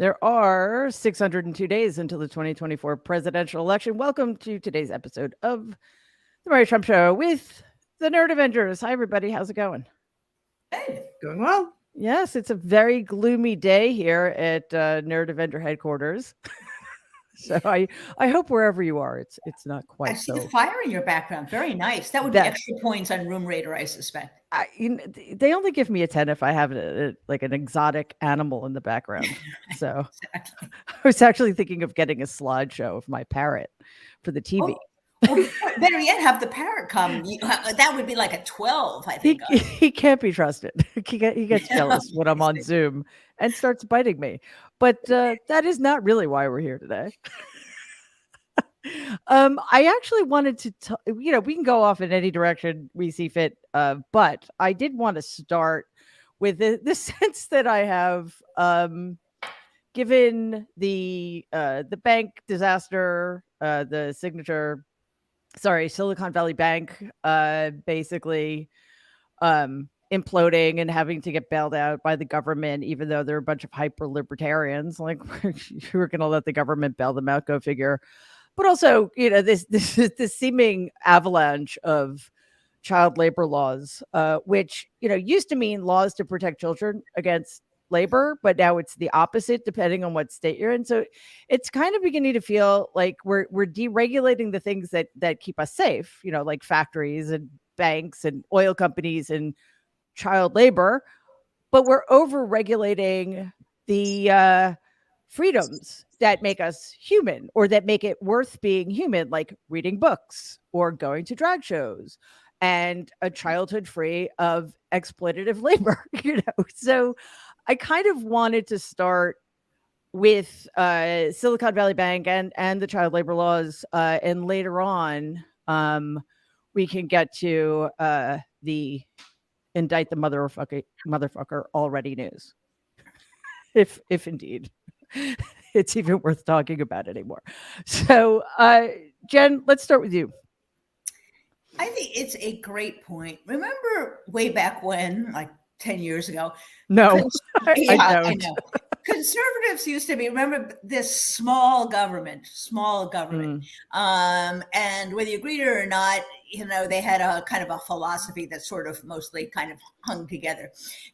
There are 602 days until the 2024 presidential election. Welcome to today's episode of The Mary Trump Show with the Nerd Avengers. Hi, everybody. How's it going? Hey, going well. Yes, it's a very gloomy day here at Nerd Avenger headquarters. So I hope wherever you are, it's not quite. I see the fire in your background. Very nice. That would be extra points on Room Raider, I suspect. They only give me a 10 if I have like an exotic animal in the background. So exactly. I was actually thinking of getting a slideshow of my parrot for the TV. Well, better yet, have the parrot come. That would be like a 12, I think. He can't be trusted. He gets jealous when I'm on Zoom and starts biting me. But that is not really why we're here today. I actually wanted to, we can go off in any direction we see fit, but I did want to start with the sense that I have, given the bank disaster, the Silicon Valley Bank, basically imploding and having to get bailed out by the government, even though they're a bunch of hyper libertarians. Like, we're going to let the government bail them out, go figure. But also, this seeming avalanche of child labor laws, which, used to mean laws to protect children against labor, but now it's the opposite depending on what state you're in. So it's kind of beginning to feel like we're deregulating the things that keep us safe, like factories and banks and oil companies and child labor, but we're over regulating the freedoms that make us human or that make it worth being human, like reading books or going to drag shows and a childhood free of exploitative labor. So I kind of wanted to start with Silicon Valley Bank and the child labor laws, and later on we can get to the indict the motherfucker already news, if indeed it's even worth talking about anymore. So Jen, let's start with you. I think it's a great point. Remember way back when, like 10 years ago? No, I don't. I know. Conservatives used to be, remember this small government, and whether you agreed or not, they had a kind of a philosophy that sort of mostly kind of hung together.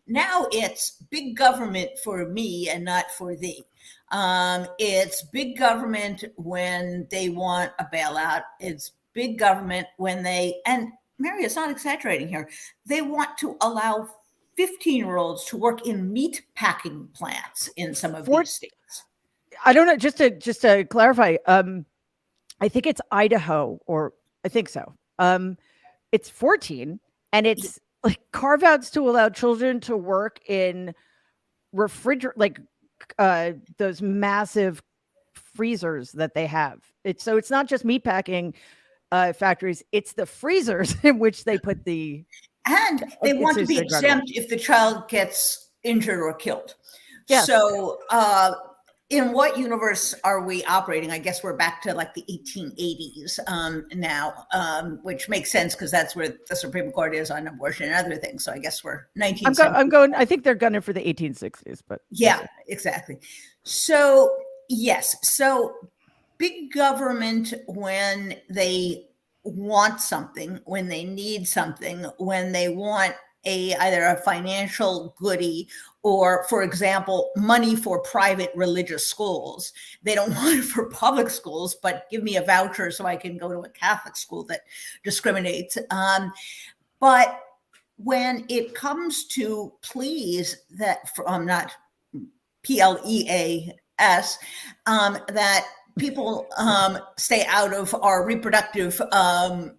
Now it's big government for me and not for thee. It's big government when they want a bailout. It's big government when and Mary is not exaggerating here, they want to allow 15-year-olds to work in meat packing plants in some of these states. I don't know. Just to clarify, I think it's Idaho, or I think so. It's 14, and it's like carve outs to allow children to work in like those massive freezers that they have. It's not just meat packing factories; it's the freezers in which they put the. And they want to be exempt if the child gets injured or killed. Yes. So in what universe are we operating? I guess we're back to like the 1880s now, which makes sense because that's where the Supreme Court is on abortion and other things. So I guess we're 1970s. I think they're gunning for the 1860s, but. Yeah, exactly. So, yes. So big government when they want something, when they need something, when they want either a financial goodie or, for example, money for private religious schools. They don't want it for public schools, but give me a voucher so I can go to a Catholic school that discriminates. But when it comes to please that from not PLEAS, that people stay out of our reproductive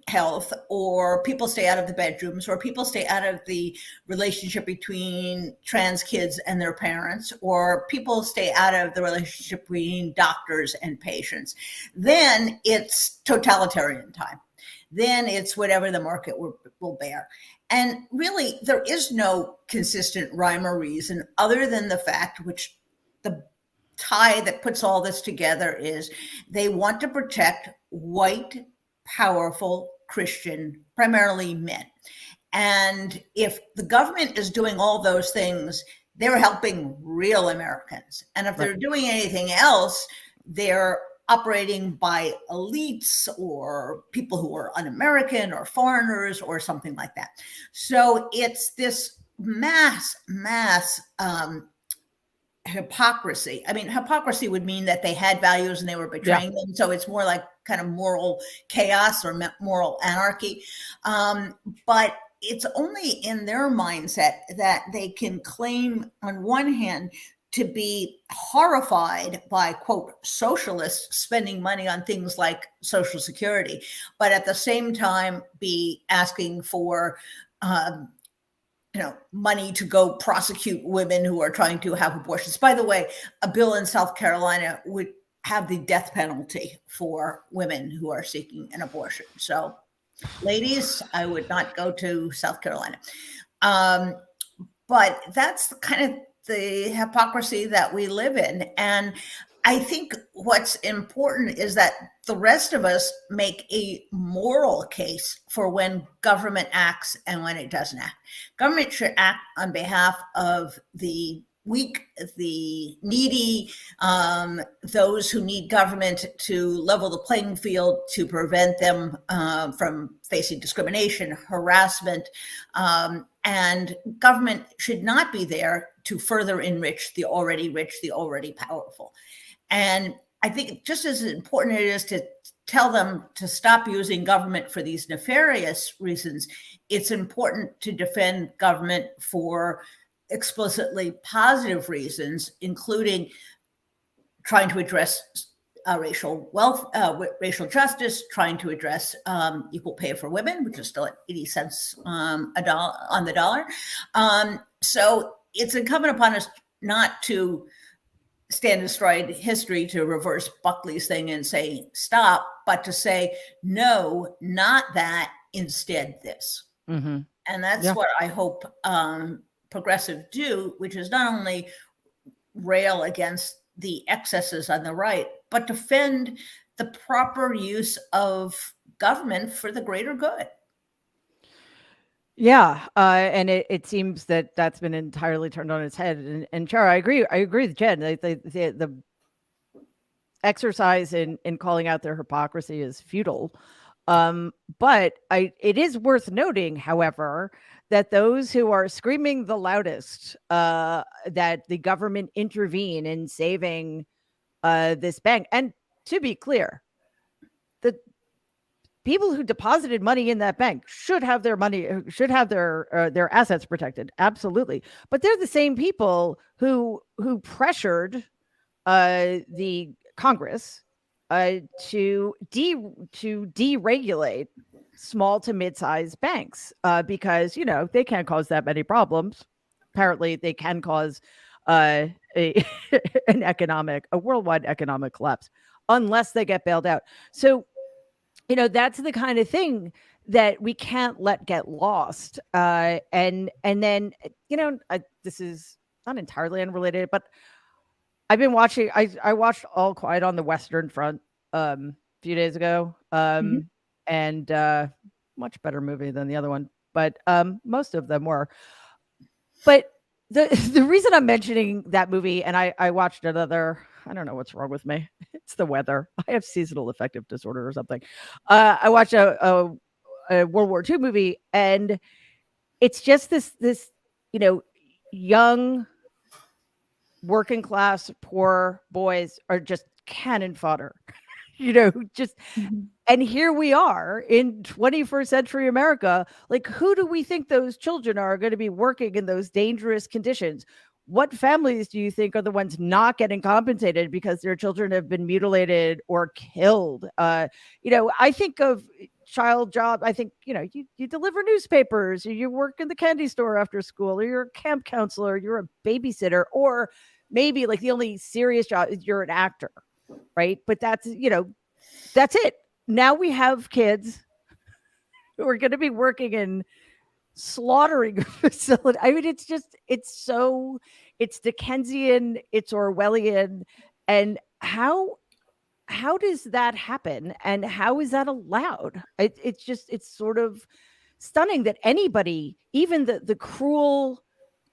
health, or people stay out of the bedrooms, or people stay out of the relationship between trans kids and their parents, or people stay out of the relationship between doctors and patients, then it's totalitarian time. Then it's whatever the market will bear. And really, there is no consistent rhyme or reason other than the fact, which the tie that puts all this together is they want to protect white, powerful Christian, primarily men. And if the government is doing all those things, they're helping real Americans. And if Right. they're doing anything else, they're operating by elites or people who are un-American or foreigners or something like that. So it's this mass hypocrisy. I mean, hypocrisy would mean that they had values and they were betraying them. So it's more like kind of moral chaos or moral anarchy. But it's only in their mindset that they can claim, on one hand, to be horrified by, quote, socialists spending money on things like Social Security, but at the same time be asking for money to go prosecute women who are trying to have abortions. By the way, a bill in South Carolina would have the death penalty for women who are seeking an abortion. So, ladies, I would not go to South Carolina. But that's kind of the hypocrisy that we live in. And I think what's important is that the rest of us make a moral case for when government acts and when it doesn't act. Government should act on behalf of the weak, the needy, those who need government to level the playing field, to prevent them from facing discrimination, harassment, and government should not be there to further enrich the already rich, the already powerful. And I think just as important it is to tell them to stop using government for these nefarious reasons, it's important to defend government for explicitly positive reasons, including trying to address racial justice, trying to address equal pay for women, which is still at 80 cents on the dollar. So it's incumbent upon us not to stand astride history to reverse Buckley's thing and say stop, but to say no, not that, instead this. Mm-hmm. And that's what I hope progressive do, which is not only rail against the excesses on the right, but defend the proper use of government for the greater good. Yeah, and it seems that that's been entirely turned on its head. And Chara, I agree with Jen. The exercise in calling out their hypocrisy is futile. But it is worth noting, however, that those who are screaming the loudest that the government intervene in saving this bank, and to be clear, the people who deposited money in that bank should have their assets protected, absolutely. But they're the same people who pressured the Congress to deregulate small to mid-sized banks because they can't cause that many problems. Apparently, they can cause a worldwide economic collapse unless they get bailed out. So, that's the kind of thing that we can't let get lost. And then this is not entirely unrelated, but I've been watching. I watched All Quiet on the Western Front a few days ago, and much better movie than the other one. But most of them were. But the reason I'm mentioning that movie, and I watched another. I don't know what's wrong with me. It's the weather. I have seasonal affective disorder or something. I watched a World War II movie, and it's just this young working class poor boys are just cannon fodder, and here we are in 21st century America. Like, who do we think those children are going to be working in those dangerous conditions? What families do you think are the ones not getting compensated because their children have been mutilated or killed? I think of child job. I think, you deliver newspapers, or you work in the candy store after school, or you're a camp counselor, you're a babysitter, or maybe like the only serious job is you're an actor, right? But that's it. Now we have kids who are going to be working in slaughtering facility. I mean, it's Dickensian, it's Orwellian. And how does that happen? And how is that allowed? It's sort of stunning that anybody, even the cruel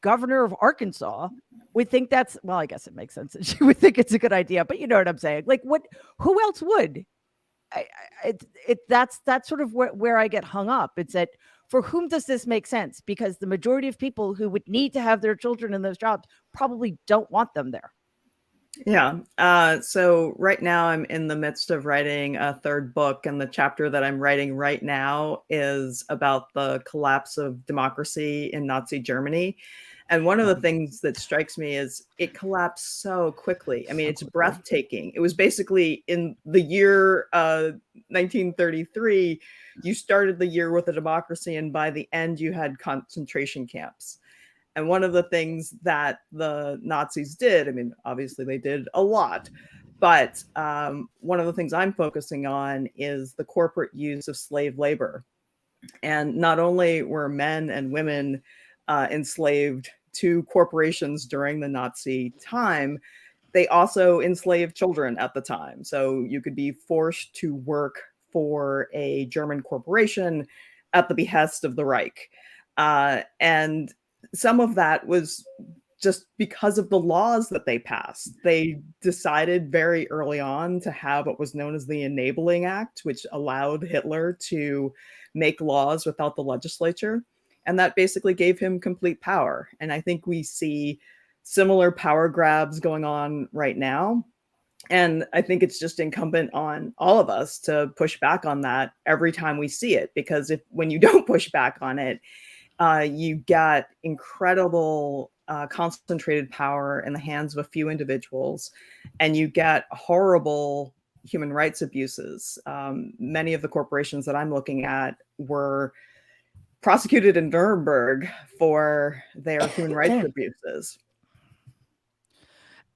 governor of Arkansas would think that's, well, I guess it makes sense that she would think it's a good idea, but you know what I'm saying? Like, who else would? That's sort of where I get hung up. It's that, for whom does this make sense? Because the majority of people who would need to have their children in those jobs probably don't want them there. Yeah. So right now I'm in the midst of writing a third book, and the chapter that I'm writing right now is about the collapse of democracy in Nazi Germany. And one of the things that strikes me is it collapsed so quickly. I mean, it's breathtaking. It was basically in the year 1933, you started the year with a democracy, and by the end you had concentration camps. And one of the things that the Nazis did, I mean, obviously they did a lot, but one of the things I'm focusing on is the corporate use of slave labor. And not only were men and women enslaved to corporations during the Nazi time, they also enslaved children at the time. So you could be forced to work for a German corporation at the behest of the Reich. And some of that was just because of the laws that they passed. They decided very early on to have what was known as the Enabling Act, which allowed Hitler to make laws without the legislature. And that basically gave him complete power. And I think we see similar power grabs going on right now. And I think it's just incumbent on all of us to push back on that every time we see it, because when you don't push back on it, you got incredible concentrated power in the hands of a few individuals, and you get horrible human rights abuses. Many of the corporations that I'm looking at were prosecuted in Nuremberg for their human rights abuses.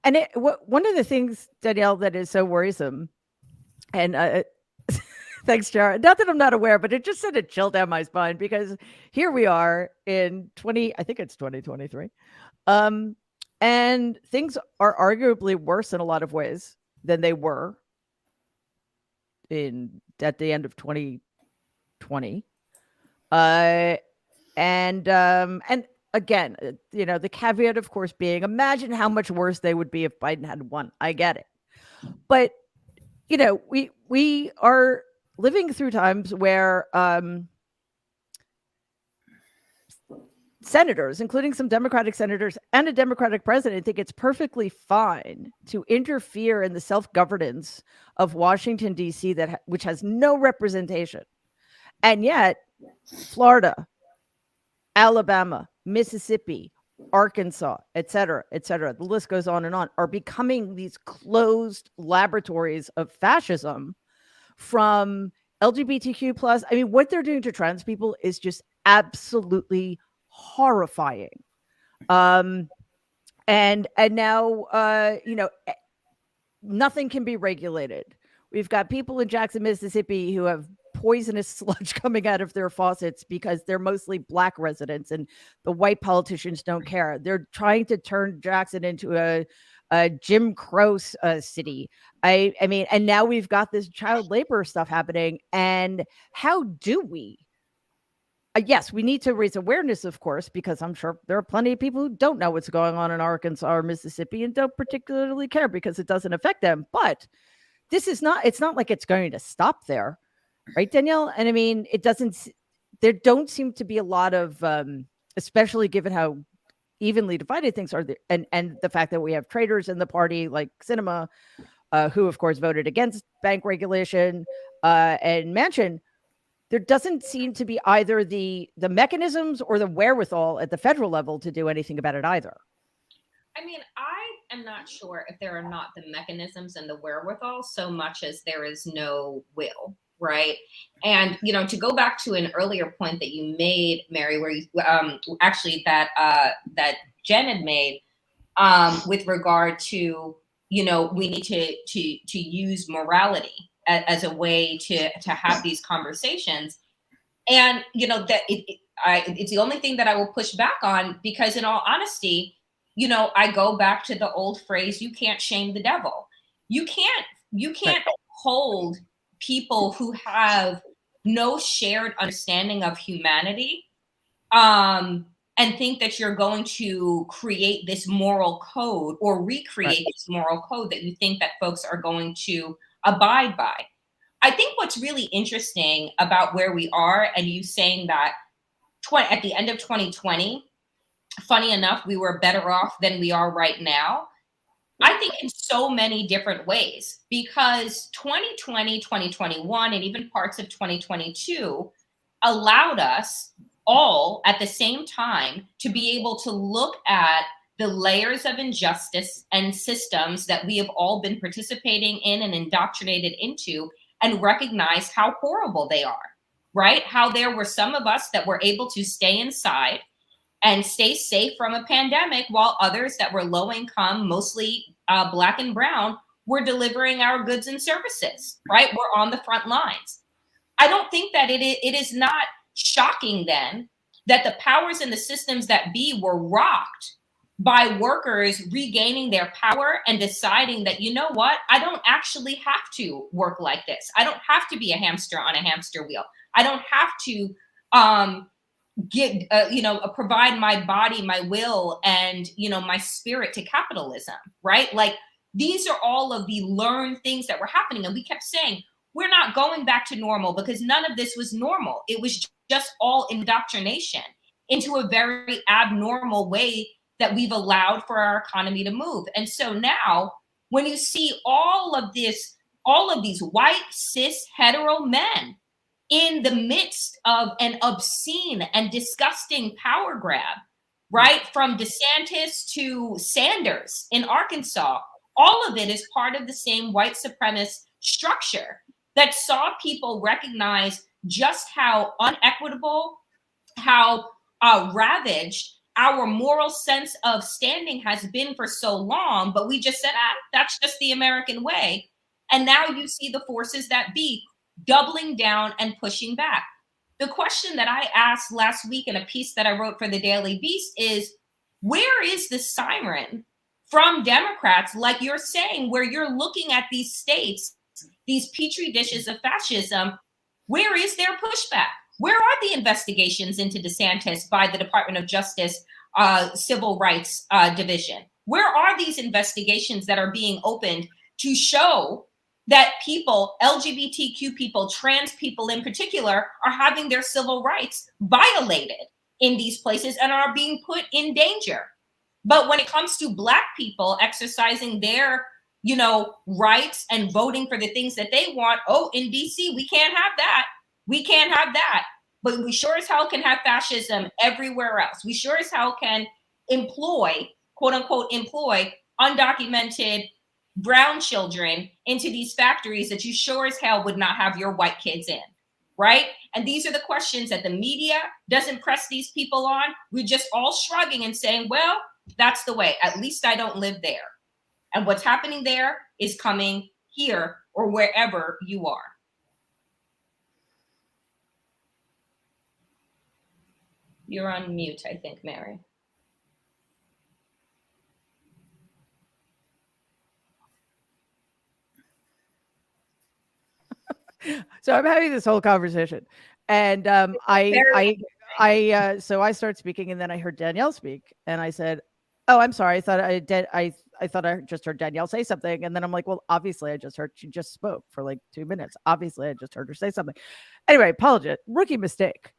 And one of the things, Danielle, that is so worrisome, and thanks, Jared. Not that I'm not aware, but it just sent a chill down my spine, because here we are in I think it's 2023. And things are arguably worse in a lot of ways than they were at the end of 2020. And again, the caveat, of course, being, imagine how much worse they would be if Biden had won. I get it. But, we are living through times where senators, including some Democratic senators and a Democratic president, think it's perfectly fine to interfere in the self-governance of Washington, D.C., which has no representation. And yet, Florida, Alabama, Mississippi, Arkansas, et cetera, the list goes on and on, are becoming these closed laboratories of fascism from LGBTQ plus. I mean, what they're doing to trans people is just absolutely horrifying. And now, nothing can be regulated. We've got people in Jackson, Mississippi who have poisonous sludge coming out of their faucets because they're mostly Black residents, and the white politicians don't care. They're trying to turn Jackson into a Jim Crow city. I mean, and now we've got this child labor stuff happening. And how do we? Yes, we need to raise awareness, of course, because I'm sure there are plenty of people who don't know what's going on in Arkansas or Mississippi and don't particularly care because it doesn't affect them. But it's not like it's going to stop there. Right, Danielle? And I mean, there don't seem to be a lot of, especially given how evenly divided things are, and the fact that we have traitors in the party like Sinema, who of course voted against bank regulation, and Manchin. There doesn't seem to be either the mechanisms or the wherewithal at the federal level to do anything about it either. I mean, I am not sure if there are not the mechanisms and the wherewithal so much as there is no will. Right. And, to go back to an earlier point that you made, Mary, where you actually that Jen had made with regard to, we need to use morality as a way to have these conversations. And, that it's the only thing that I will push back on, because in all honesty, I go back to the old phrase, you can't shame the devil. You can't hold people who have no shared understanding of humanity and and think that you're going to create this moral code or recreate this moral code that you think that folks are going to abide by. I think what's really interesting about where we are, and you saying that at the end of 2020, funny enough, we were better off than we are right now. I think in so many different ways, because 2020, 2021, and even parts of 2022 allowed us all at the same time to be able to look at the layers of injustice and systems that we have all been participating in and indoctrinated into, and recognize how horrible they are, right? How there were some of us that were able to stay inside and stay safe from a pandemic, while others that were low income, mostly Black and brown, were delivering our goods and services, right? We're on the front lines. I don't think that it is not shocking then that the powers and the systems that be were rocked by workers regaining their power and deciding that, you know what, I don't actually have to work like this. I don't have to be a hamster on a hamster wheel. I don't have to provide my body, my will, and, my spirit to capitalism, right? Like, these are all of the learned things that were happening. And we kept saying, we're not going back to normal, because none of this was normal. It was just all indoctrination into a very abnormal way that we've allowed for our economy to move. And so now, when you see all of these white, cis, hetero men in the midst of an obscene and disgusting power grab, right? From DeSantis to Sanders in Arkansas, all of it is part of the same white supremacist structure that saw people recognize just how unequitable, how ravaged our moral sense of standing has been for so long. But we just said, that's just the American way. And now you see the forces that be doubling down and pushing back. The question that I asked last week in a piece that I wrote for the Daily Beast is, where is the siren from Democrats, like you're saying, where you're looking at these states, these petri dishes of fascism? Where is their pushback? Where are the investigations into DeSantis by the Department of Justice Civil Rights Division? Where are these investigations that are being opened to show that people, LGBTQ people, trans people in particular, are having their civil rights violated in these places and are being put in danger? But when it comes to Black people exercising their, rights and voting for the things that they want, in DC, we can't have that. We can't have that. But we sure as hell can have fascism everywhere else. We sure as hell can employ, quote unquote, undocumented brown children into these factories that you sure as hell would not have your white kids in, right? And these are the questions that the media doesn't press these people on. We're just all shrugging and saying, well, that's the way. At least I don't live there. And what's happening there is coming here or wherever you are. You're on mute, I think, Mary. So I'm having this whole conversation, and so I start speaking, and then I heard Danielle speak, and I said, "Oh, I'm sorry. I thought I just heard Danielle say something." And then I'm like, "Well, obviously, I just heard she just spoke for like 2 minutes. Obviously, I just heard her say something." Anyway, apologize, rookie mistake.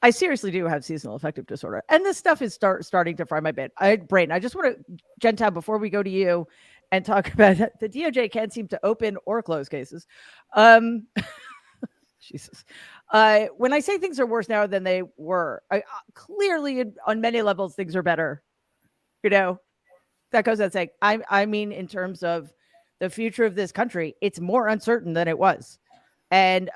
I seriously do have seasonal affective disorder, and this stuff is starting to fry my brain. I just want to, Gentile, before we go to you and talk about it, the DOJ can't seem to open or close cases. Jesus. When I say things are worse now than they were, clearly on many levels, things are better. That goes without saying. I mean, in terms of the future of this country, it's more uncertain than it was. And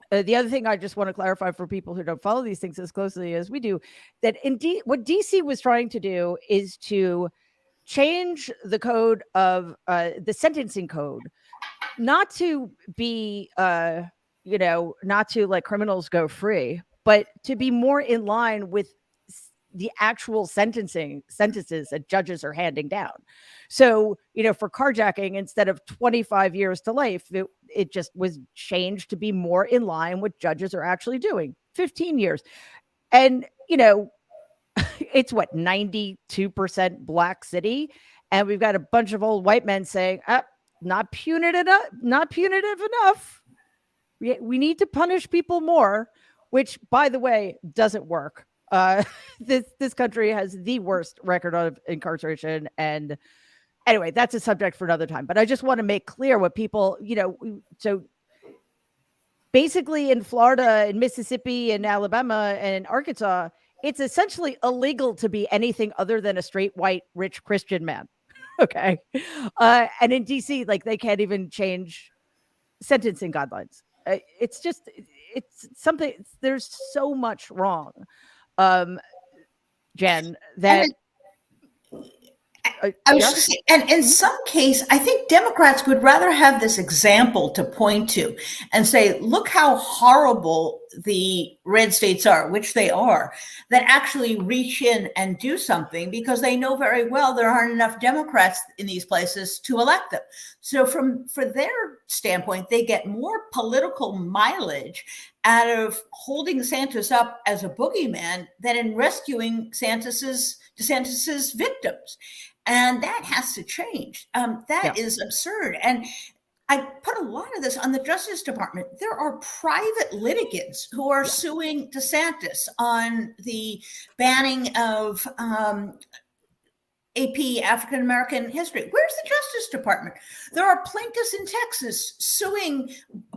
the other thing I just want to clarify for people who don't follow these things as closely as we do, that indeed what DC was trying to do is to change the code of the sentencing code, not to be, not to let criminals go free, but to be more in line with the actual sentences that judges are handing down. So, for carjacking, instead of 25 years to life, it just was changed to be more in line with judges are actually doing 15 years. And, it's what, 92% black city. And we've got a bunch of old white men saying, not punitive enough. We need to punish people more, which, by the way, doesn't work. This country has the worst record of incarceration. And anyway, that's a subject for another time. But I just want to make clear what people, so basically in Florida and Mississippi and Alabama and Arkansas, it's essentially illegal to be anything other than a straight, white, rich Christian man. Okay. And in DC, like, they can't even change sentencing guidelines. It's something, there's so much wrong, Jen, that I was just saying, and in some case, I think Democrats would rather have this example to point to and say, look how horrible the red states are, which they are, that actually reach in and do something, because they know very well there aren't enough Democrats in these places to elect them. So for their standpoint, they get more political mileage out of holding DeSantis up as a boogeyman than in rescuing DeSantis's victims. And that has to change. That is absurd. And I put a lot of this on the Justice Department. There are private litigants who are suing DeSantis on the banning of AP African American history. Where's the Justice Department? There are plaintiffs in Texas suing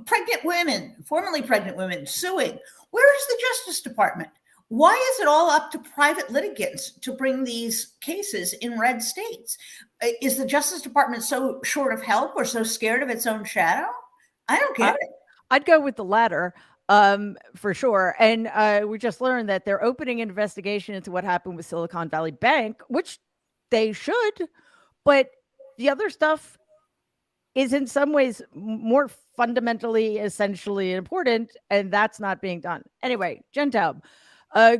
pregnant women, formerly pregnant women, suing. Where is the Justice Department? Why is it all up to private litigants to bring these cases in red states? Is the Justice Department so short of help or so scared of its own shadow? I don't get it. I'd go with the latter, for sure. And we just learned that they're opening an investigation into what happened with Silicon Valley Bank, which they should. But the other stuff is in some ways more fundamentally, essentially important, and that's not being done. Anyway, Jen Taub.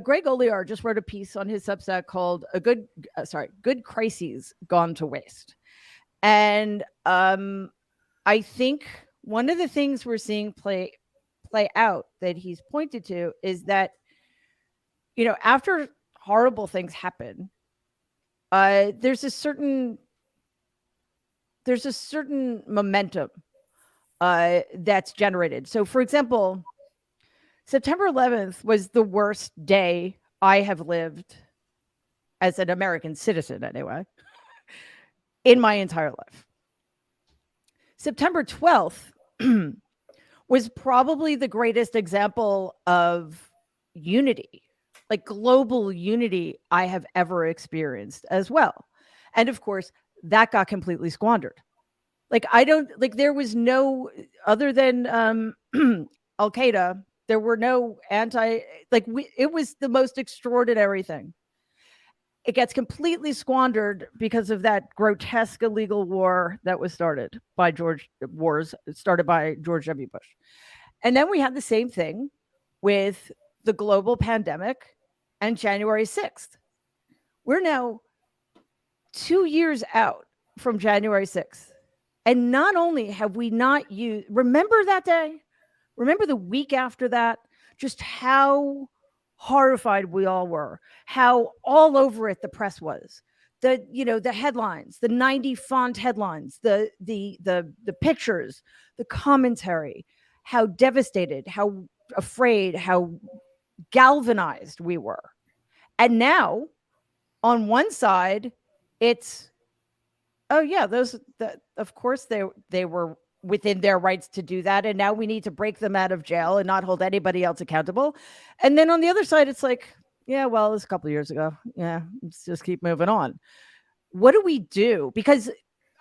Greg Olear just wrote a piece on his Substack called Good Crises Gone to Waste. And I think one of the things we're seeing play out that he's pointed to is that, after horrible things happen, there's a certain momentum that's generated. So, for example, September 11th was the worst day I have lived as an American citizen, anyway, in my entire life. September 12th was probably the greatest example of unity, like global unity, I have ever experienced as well. And of course, that got completely squandered. There was no, other than Al-Qaeda, there were no it was the most extraordinary thing. It gets completely squandered because of that grotesque illegal war that was started by George W. Bush. And then we had the same thing with the global pandemic and January 6th. We're now 2 years out from January 6th. And not only have we not used, remember that day? Remember the week after that, just how horrified we all were, how all over it the press was. The headlines, the 90 font headlines, the pictures, the commentary, how devastated, how afraid, how galvanized we were. And now on one side, it's, oh yeah, of course they were within their rights to do that. And now we need to break them out of jail and not hold anybody else accountable. And then on the other side, it's like, yeah, well, it was a couple of years ago. Yeah, let's just keep moving on. What do we do? Because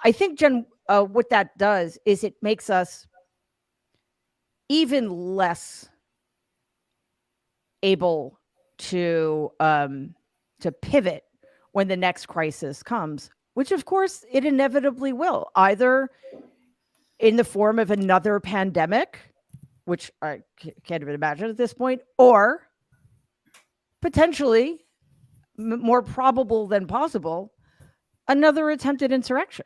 I think, Jen, what that does is it makes us even less able to pivot when the next crisis comes, which of course it inevitably will, either in the form of another pandemic, which I can't even imagine at this point, or potentially, more probable than possible, another attempted insurrection.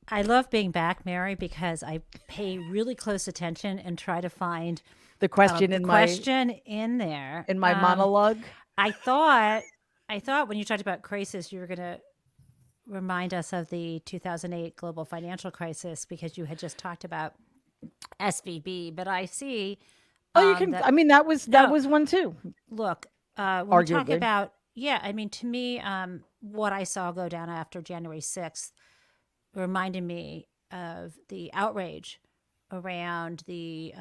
I love being back, Mary, because I pay really close attention and try to find The question the in question in there. my monologue. I thought when you talked about crisis, you were going to remind us of the 2008 global financial crisis because you had just talked about SVB. But I see. Oh, you can. that- I mean, that was No. one too. Look, when we talk Arguably. about, yeah, I mean, to me, what I saw go down after January 6th reminded me of the outrage around the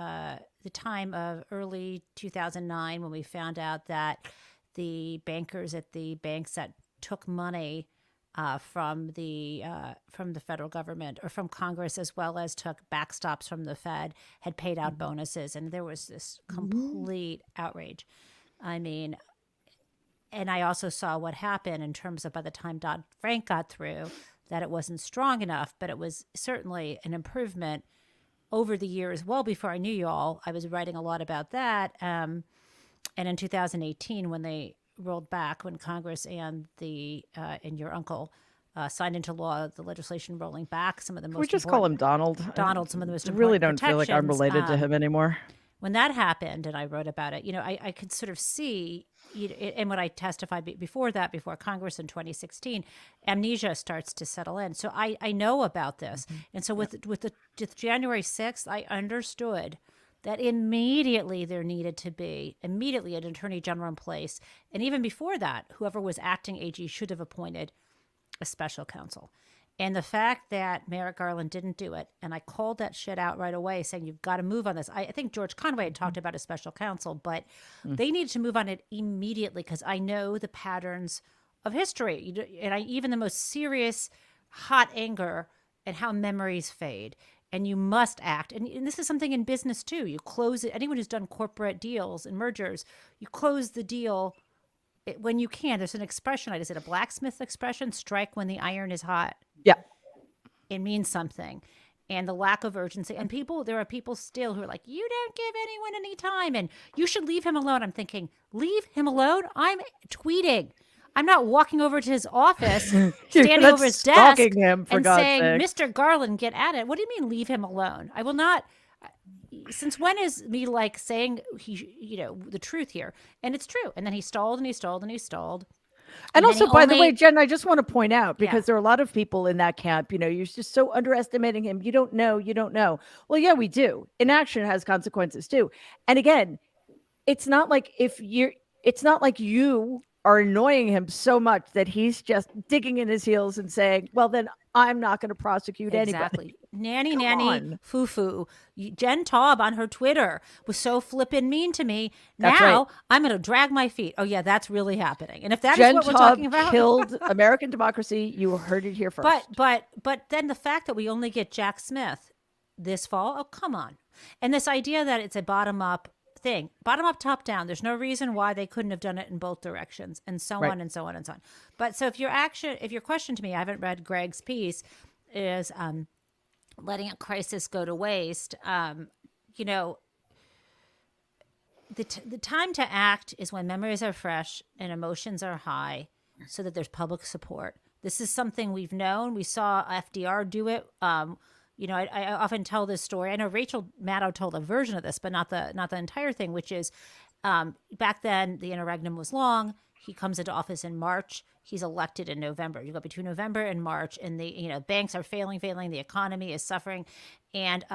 time of early 2009 when we found out that the bankers at the banks that took money from the federal government or from Congress, as well as took backstops from the Fed, had paid out bonuses, and there was this complete outrage. I mean, and I also saw what happened in terms of by the time Dodd-Frank got through, that it wasn't strong enough, but it was certainly an improvement over the years. Well, before I knew you all, I was writing a lot about that. And in 2018, when they rolled back, when Congress and and your uncle signed into law the legislation rolling back some of the most We just call him Donald. Donald, some of the most I really important don't feel like I'm protections, related to him anymore. when that happened and I wrote about it, I could sort of see, and when I testified before Congress in 2016, amnesia starts to settle in. So I know about this. And so with January 6th, I understood that immediately there needed to be an attorney general in place. And even before that, whoever was acting AG should have appointed a special counsel. And the fact that Merrick Garland didn't do it, and I called that shit out right away, saying you've got to move on this. I think George Conway had talked about a special counsel, but they needed to move on it immediately because I know the patterns of history, and even the most serious, hot anger and how memories fade. And you must act. And this is something in business too. You close it. Anyone who's done corporate deals and mergers, you close the deal when you can. There's an expression, is it a blacksmith expression? Strike when the iron is hot. Yeah. It means something. And the lack of urgency. And there are people still who are like, you don't give anyone any time and you should leave him alone. I'm thinking, leave him alone? I'm tweeting. I'm not walking over to his office, standing over his desk him, for and God's saying, sake. Mr. Garland, get at it. What do you mean leave him alone? I will not. Since when is me like saying the truth here? And it's true. And then he stalled and he stalled and he stalled. And then also, he by the only- way, Jen, I just want to point out, because Yeah. there are a lot of people in that camp, you're just so underestimating him. You don't know. Well, yeah, we do. Inaction has consequences too. And again, it's not like you are annoying him so much that he's just digging in his heels and saying, well, then I'm not going to prosecute anybody. Exactly. Nanny, Come nanny, on. foo-foo. Jen Taub on her Twitter was so flippin' mean to me. That's Now right. I'm going to drag my feet. Oh, yeah, that's really happening. And if that is Jen what we're Taub talking about. killed American democracy. You heard it here first. But then the fact that we only get Jack Smith this fall, oh, come on. And this idea that it's a bottom-up thing, bottom up, top down. There's no reason why they couldn't have done it in both directions, and so Right. on and so on and so on. But so if your question to me, I haven't read Greg's piece, is letting a crisis go to waste. The time to act is when memories are fresh and emotions are high, so that there's public support. This is something we've known. We saw FDR do it. I often tell this story. I know Rachel Maddow told a version of this, but not the entire thing, which is back then the interregnum was long. He comes into office in March. He's elected in November. You go between November and March, and the banks are failing. The economy is suffering. And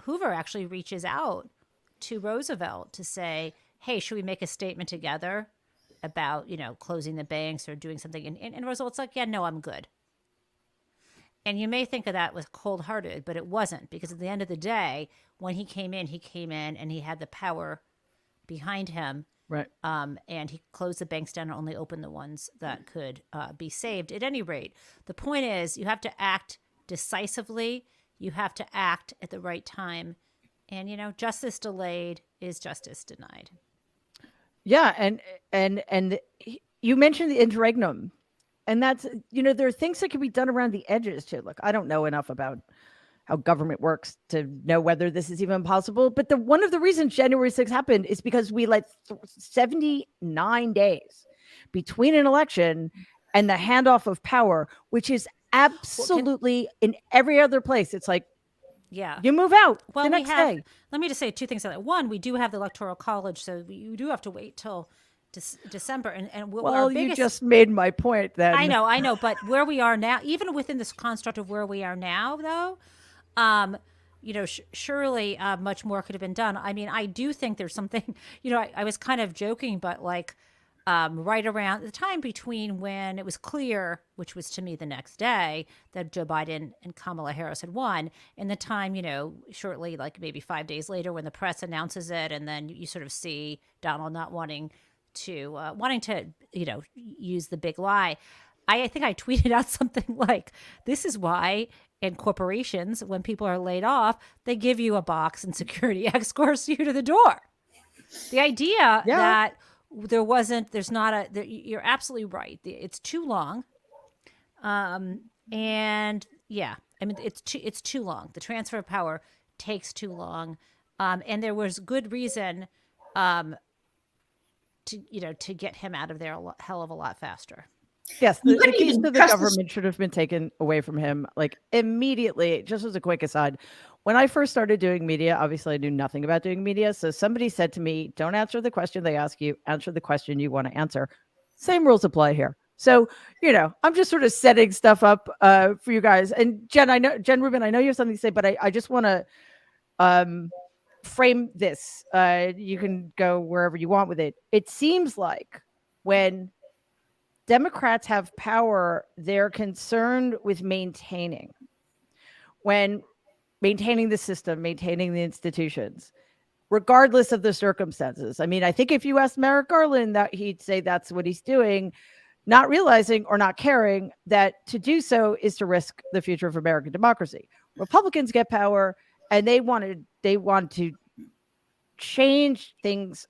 Hoover actually reaches out to Roosevelt to say, hey, should we make a statement together about, closing the banks or doing something? And Roosevelt's like, yeah, no, I'm good. And you may think of that with cold-hearted, but it wasn't, because at the end of the day, when he came in and he had the power behind him. Right. And he closed the banks down and only opened the ones that could be saved. At any rate, the point is you have to act decisively. You have to act at the right time. And, justice delayed is justice denied. Yeah. And you mentioned the interregnum. And that's, there are things that can be done around the edges too. Look, I don't know enough about how government works to know whether this is even possible. But one of the reasons January 6th happened is because we let 79 days between an election and the handoff of power, which is absolutely in every other place. It's like, Yeah. you move out Well, the next day. let me just say two things on that. One, we do have the Electoral College, so you do have to wait till December. And our Well, you biggest, just made my point then. I know, but where we are now, even within this construct of where we are now, though, surely much more could have been done. I mean, I do think there's something, I was kind of joking, but like right around the time between when it was clear, which was to me the next day, that Joe Biden and Kamala Harris had won, and the time, shortly, like maybe 5 days later when the press announces it, and then you sort of see Donald not wanting to use the big lie. I think I tweeted out something like, this is why in corporations, when people are laid off, they give you a box and security escorts you to the door. The idea that you're absolutely right. It's too long. And yeah, I mean, it's too long. The transfer of power takes too long. And there was good reason, to get him out of there a hell of a lot faster. Yes, the keys to the government should have been taken away from him, like immediately. Just as a quick aside, when I first started doing media, obviously I knew nothing about doing media. So somebody said to me, don't answer the question they ask you, answer the question you want to answer. Same rules apply here. So, I'm just sort of setting stuff up for you guys. And Jen Rubin, I know you have something to say, but I just want to frame this. You can go wherever you want with it. It seems like when Democrats have power, they're concerned with maintaining the system, maintaining the institutions, regardless of the circumstances. I mean, I think if you asked Merrick Garland, that he'd say that's what he's doing, not realizing or not caring that to do so is to risk the future of American democracy. Republicans get power and they want to change things,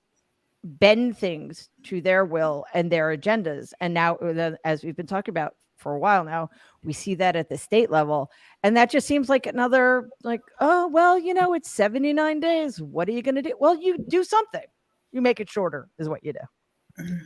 bend things to their will and their agendas. And now, as we've been talking about for a while now, we see that at the state level. And that just seems like another, like, oh, well, it's 79 days. What are you going to do? Well, you do something. You make it shorter is what you do.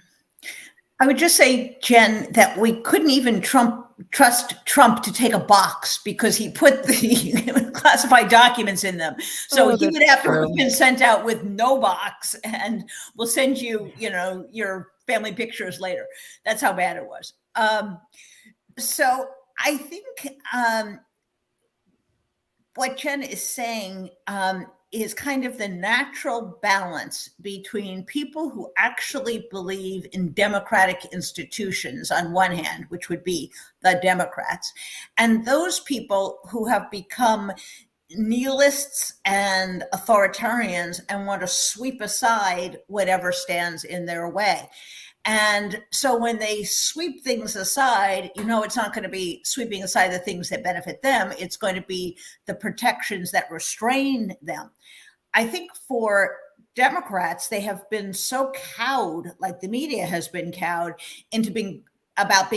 I would just say, Jen, that we couldn't even trust Trump to take a box because he put the classified documents in them. So he would have to have been sent out with no box, and we'll send you, your family pictures later. That's how bad it was. So I think what Jen is saying is kind of the natural balance between people who actually believe in democratic institutions on one hand, which would be the Democrats, and those people who have become nihilists and authoritarians and want to sweep aside whatever stands in their way. And so when they sweep things aside, it's not going to be sweeping aside the things that benefit them. It's going to be the protections that restrain them. I think for Democrats, they have been so cowed, like the media has been cowed, into being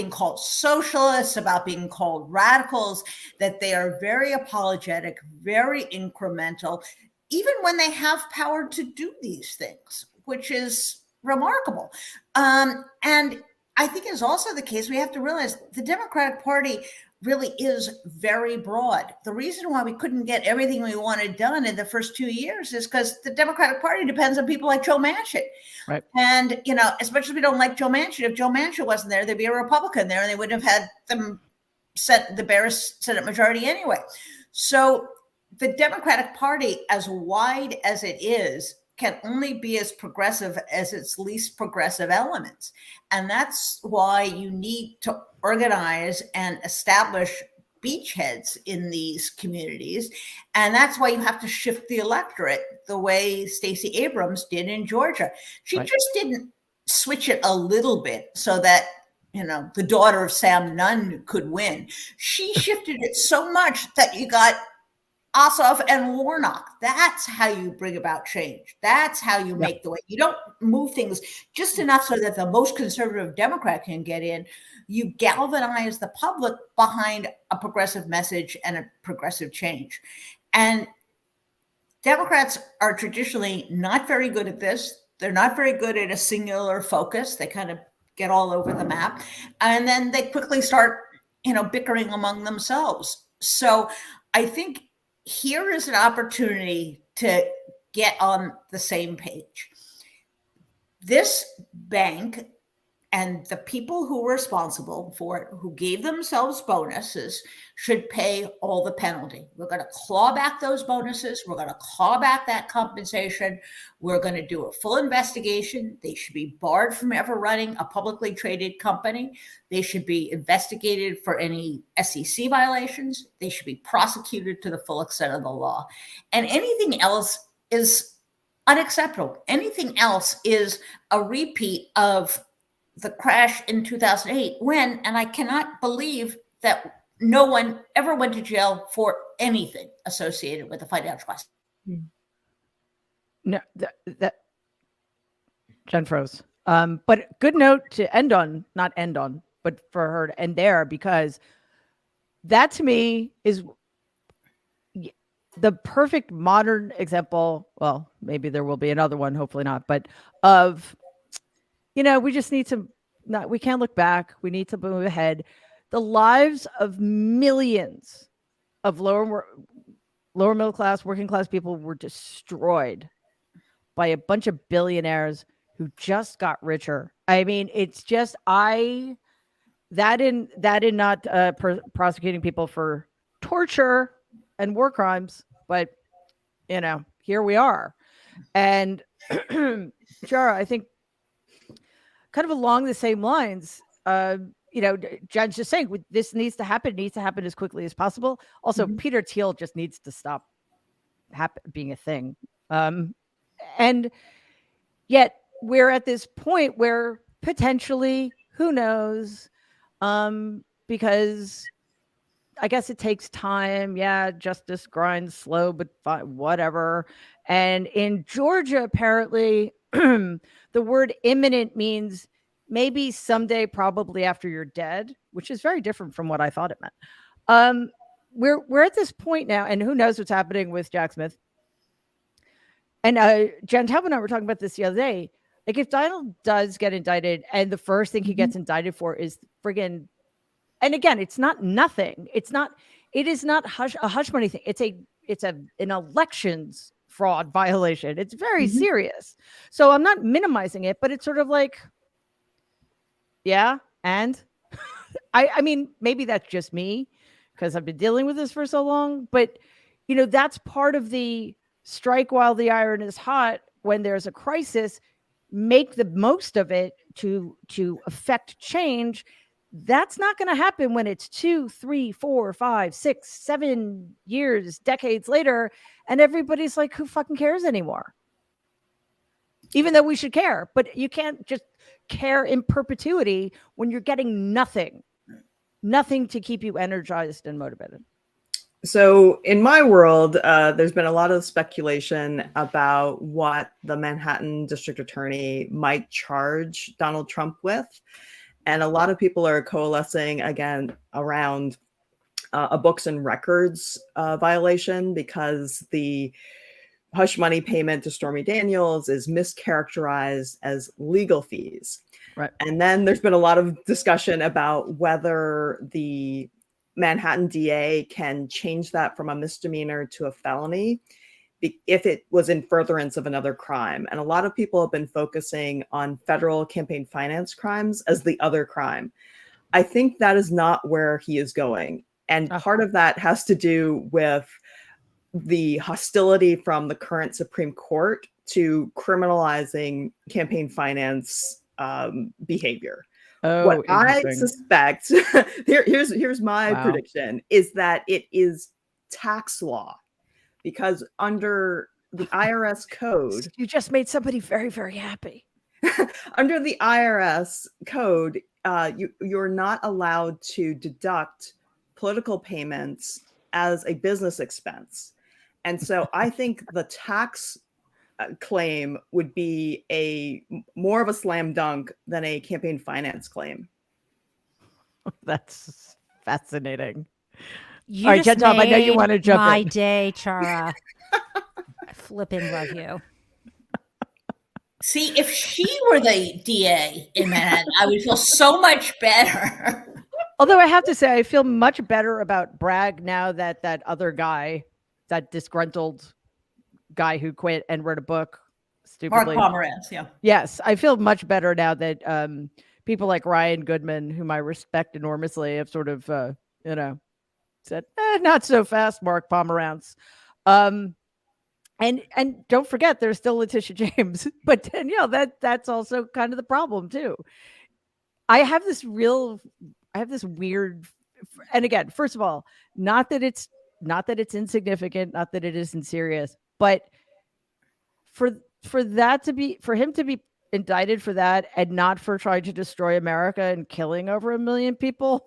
called socialists, about being called radicals, that they are very apologetic, very incremental, even when they have power to do these things, which is remarkable. And I think it's also the case, we have to realize the Democratic Party really is very broad. The reason why we couldn't get everything we wanted done in the first 2 years is because the Democratic Party depends on people like Joe Manchin. Right. And, especially if we don't like Joe Manchin, if Joe Manchin wasn't there, there'd be a Republican there and they wouldn't have had them set the bare Senate majority anyway. So the Democratic Party, as wide as it is, can only be as progressive as its least progressive elements. And that's why you need to organize and establish beachheads in these communities. And that's why you have to shift the electorate the way Stacey Abrams did in Georgia. She just didn't switch it a little bit so that, the daughter of Sam Nunn could win. She shifted it so much that you got Ossoff and Warnock. That's how you bring about change. That's how you make the way. You don't move things just enough so that the most conservative Democrat can get in. You galvanize the public behind a progressive message and a progressive change. And Democrats are traditionally not very good at this. They're not very good at a singular focus. They kind of get all over the map. And then they quickly start bickering among themselves. So I think here is an opportunity to get on the same page. This bank and the people who were responsible for it, who gave themselves bonuses, should pay all the penalty. We're going to claw back those bonuses. We're going to claw back that compensation. We're going to do a full investigation. They should be barred from ever running a publicly traded company. They should be investigated for any SEC violations. They should be prosecuted to the full extent of the law. And anything else is unacceptable. Anything else is a repeat of the crash in 2008 when, and I cannot believe that no one ever went to jail for anything associated with the financial crisis. No, that Jen froze. But good note to end on, not end on, but for her to end there, because that to me is the perfect modern example. Well, maybe there will be another one, hopefully not, but of, we just need to we can't look back. We need to move ahead. The lives of millions of lower middle class, working class people were destroyed by a bunch of billionaires who just got richer. I mean, it's just that in not prosecuting people for torture and war crimes, but here we are. And Chara, I think kind of along the same lines, Jen's just saying this needs to happen as quickly as possible. Also, Peter Thiel just needs to stop being a thing. And yet we're at this point where potentially, who knows, because I guess it takes time. Yeah, justice grinds slow, but whatever. And in Georgia, apparently, the word imminent means maybe someday, probably after you're dead, which is very different from what I thought it meant. We're at this point now, and who knows what's happening with Jack Smith. And Jen Taub and I were talking about this the other day. Like, if Donald does get indicted, and the first thing he gets indicted for is friggin', and again, it's not nothing. It is not a hush money thing. It's an elections fraud violation. It's very serious. So I'm not minimizing it, but it's sort of like, yeah. And I mean, maybe that's just me because I've been dealing with this for so long, but that's part of the strike while the iron is hot. When there's a crisis, make the most of it to affect change. That's not going to happen when it's 2, 3, 4, 5, 6, 7 years, decades later, and everybody's like, who fucking cares anymore? Even though we should care, but you can't just care in perpetuity when you're getting nothing to keep you energized and motivated. So in my world, there's been a lot of speculation about what the Manhattan district attorney might charge Donald Trump with. And a lot of people are coalescing again around a books and records violation, because the hush money payment to Stormy Daniels is mischaracterized as legal fees. Right. And then there's been a lot of discussion about whether the Manhattan DA can change that from a misdemeanor to a felony if it was in furtherance of another crime. And a lot of people have been focusing on federal campaign finance crimes as the other crime. I think that is not where he is going. And part of that has to do with the hostility from the current Supreme Court to criminalizing campaign finance behavior. What I suspect, here's my prediction, is that it is tax law. Because under the IRS code... You just made somebody very, very happy. Under the IRS code, you're not allowed to deduct political payments as a business expense. And so I think the tax claim would be more of a slam dunk than a campaign finance claim. That's fascinating. You all right, just Jen Taub, I know you want to jump my in. day, Chara. I flipping love you. See, if she were the DA in Manhattan, I would feel so much better. Although I have to say, I feel much better about Bragg now that that other guy, that disgruntled guy who quit and wrote a book Mark stupidly. Pomerantz, yeah. Yes, I feel much better now that people like Ryan Goodman, whom I respect enormously, have sort of, said, not so fast, Mark Pomerantz. And don't forget, there's still Letitia James. But Danielle, that's also kind of the problem too. I have this weird, and again, first of all, not that it's insignificant, not that it isn't serious, but for him to be indicted for that and not for trying to destroy America and killing over 1 million people,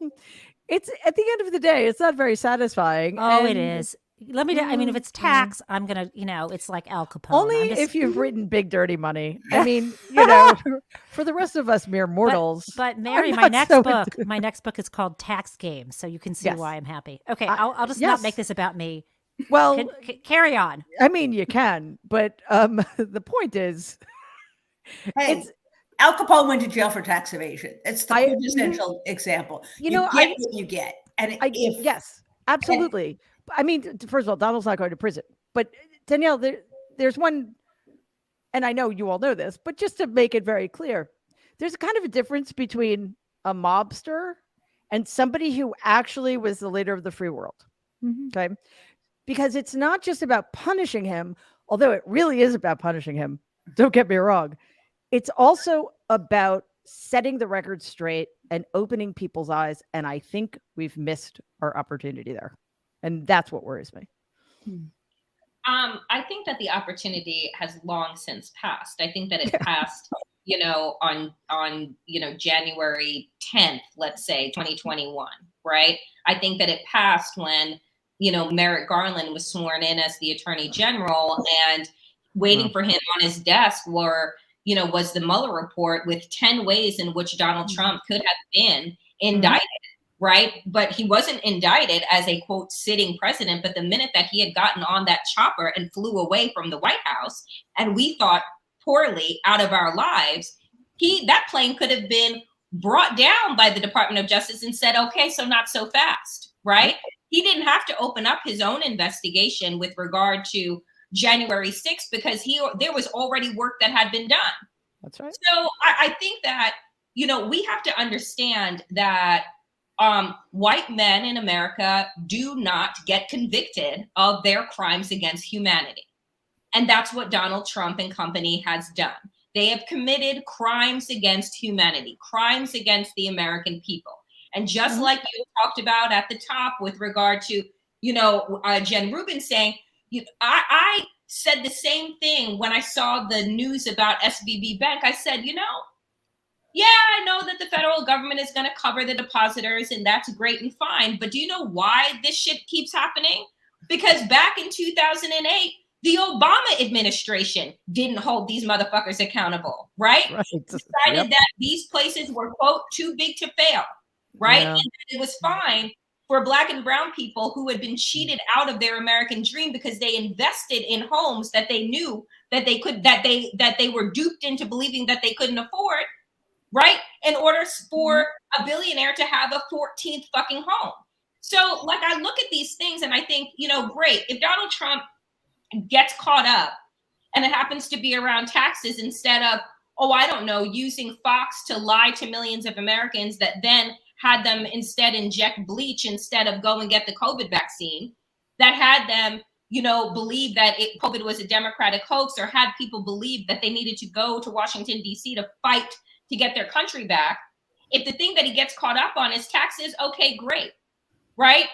it's at the end of the day, it's not very satisfying. Oh, it is. Let me. I mean, if it's tax, I'm gonna. It's like Al Capone. Only if you've written Big Dirty Money. I mean, for the rest of us mere mortals. But Mary, I'm my not next so book, into- my next book is called Tax Game, so you can see Yes. why I'm happy. Okay, I'll just not yes. make this about me. Well, Carry on. I mean, you can, but the point is, Hey, Al Capone went to jail for tax evasion. It's the quintessential example. You You know, get what you get. And yes, absolutely. I mean, first of all, Donald's not going to prison, but Danielle, there's one, and I know you all know this, but just to make it very clear, there's kind of a difference between a mobster and somebody who actually was the leader of the free world. Okay. Because it's not just about punishing him, although it really is about punishing him. Don't get me wrong. It's also about setting the record straight and opening people's eyes. And I think we've missed our opportunity there. And that's what worries me. I think that the opportunity has long since passed. I think that it passed, on January 10th, let's say 2021, right? I think that it passed when, Merrick Garland was sworn in as the Attorney General, and waiting for him on his desk was the Mueller report with 10 ways in which Donald Trump could have been indicted. Right. But he wasn't indicted as a, quote, sitting president. But the minute that he had gotten on that chopper and flew away from the White House, and we thought poorly out of our lives, that plane could have been brought down by the Department of Justice and said, OK, so not so fast. Right. He didn't have to open up his own investigation with regard to January 6th because there was already work that had been done. That's right. So I think that, we have to understand that white men in America do not get convicted of their crimes against humanity. And that's what Donald Trump and company has done. They have committed crimes against humanity, crimes against the American people. And just like you talked about at the top with regard to, Jen Rubin saying, I said the same thing when I saw the news about SVB Bank. I said, yeah, I know that the federal government is going to cover the depositors, and that's great and fine. But do you know why this shit keeps happening? Because back in 2008, the Obama administration didn't hold these motherfuckers accountable, right? Decided that these places were, quote, too big to fail, right? Yeah. And it was fine for Black and brown people who had been cheated out of their American dream because they invested in homes that they knew that they were duped into believing that they couldn't afford. Right? In order for a billionaire to have a 14th fucking home. So I look at these things and I think, great. If Donald Trump gets caught up and it happens to be around taxes instead of, using Fox to lie to millions of Americans that then had them instead inject bleach instead of go and get the COVID vaccine, that had them, believe that COVID was a Democratic hoax, or had people believe that they needed to go to Washington, D.C. to fight to get their country back. If the thing that he gets caught up on is taxes, okay, great, right?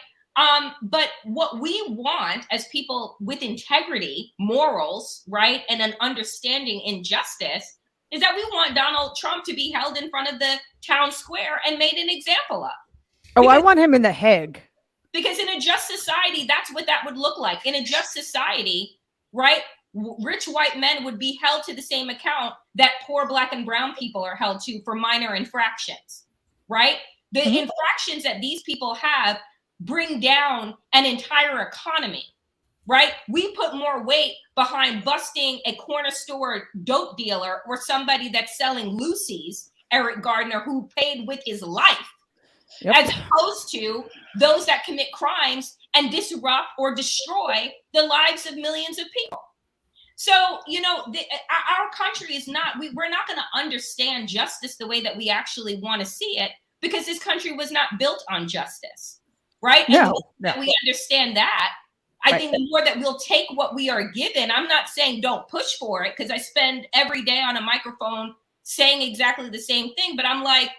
But what we want as people with integrity, morals, right, and an understanding in justice is that we want Donald Trump to be held in front of the town square and made an example of. I want him in the Hague. Because in a just society, that's what that would look like. In a just society, right, rich white men would be held to the same account that poor Black and brown people are held to for minor infractions, right? The infractions that these people have bring down an entire economy, right? We put more weight behind busting a corner store dope dealer or somebody that's selling Lucy's, Eric Gardner, who paid with his life Yep. as opposed to those that commit crimes and disrupt or destroy the lives of millions of people. So, you know, our country is not, we're not going to understand justice the way that we actually want to see it, because this country was not built on justice, right? And the more that we understand that, I think the more that we'll take what we are given. I'm not saying don't push for it, because I spend every day on a microphone saying exactly the same thing. But I'm like,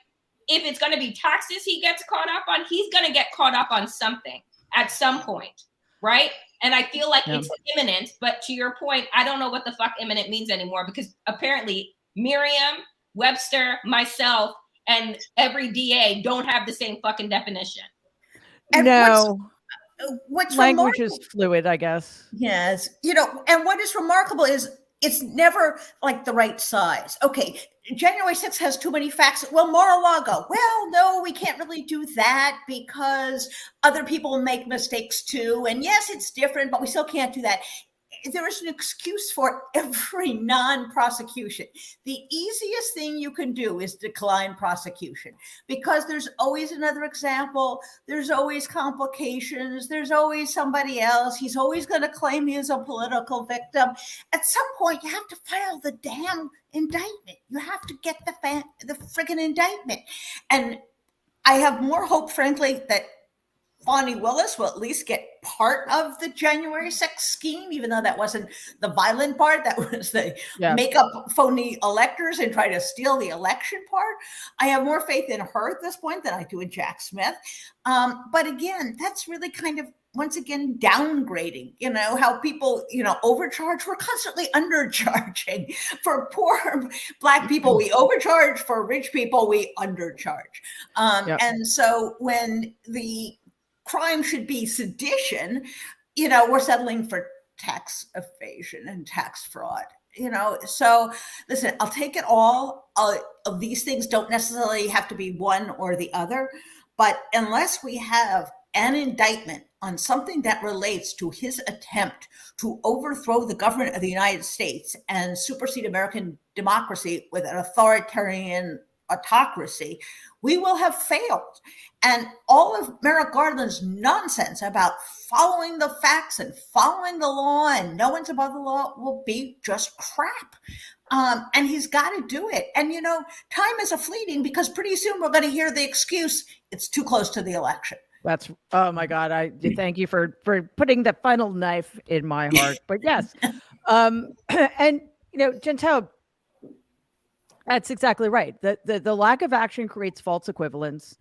if it's going to be taxes he gets caught up on, he's going to get caught up on something at some point, right? And I feel like it's imminent. But to your point, I don't know what the fuck imminent means anymore, because apparently Merriam, Webster, myself, and every DA don't have the same fucking definition. And no. What's language is fluid, I guess. Yes. You know, and what is remarkable is it's never like the right size. Okay, January 6th has too many facts. Well, Mar-a-Lago. Well, no, we can't really do that because other people make mistakes too. And yes, it's different, but we still can't do that. There is an excuse for every non-prosecution. The easiest thing you can do is decline prosecution, because there's always another example. There's always complications. There's always somebody else. He's always going to claim he is a political victim. At some point, you have to file the damn indictment. You have to get the friggin' indictment. And I have more hope, frankly, that Bonnie Willis will at least get part of the January 6th scheme, even though that wasn't the violent part. That was the make up phony electors and try to steal the election part. I have more faith in her at this point than I do in Jack Smith. But again, that's really kind of, once again, downgrading, you know, how people, you know, overcharge. We're constantly undercharging. For poor Black people, we overcharge. For rich people, we undercharge. And so when the crime should be sedition, you know, we're settling for tax evasion and tax fraud, you know. So listen, I'll take it all. Of these things don't necessarily have to be one or the other, but unless we have an indictment on something that relates to his attempt to overthrow the government of the United States and supersede American democracy with an authoritarian autocracy, we will have failed. And all of Merrick Garland's nonsense about following the facts and following the law and no one's above the law will be just crap. And he's got to do it. And, you know, time is a fleeting, because pretty soon we're going to hear the excuse, it's too close to the election. That's, oh my God. I thank you for putting the final knife in my heart. But yes. And, you know, Jen Taub, that's exactly right. The lack of action creates false equivalence.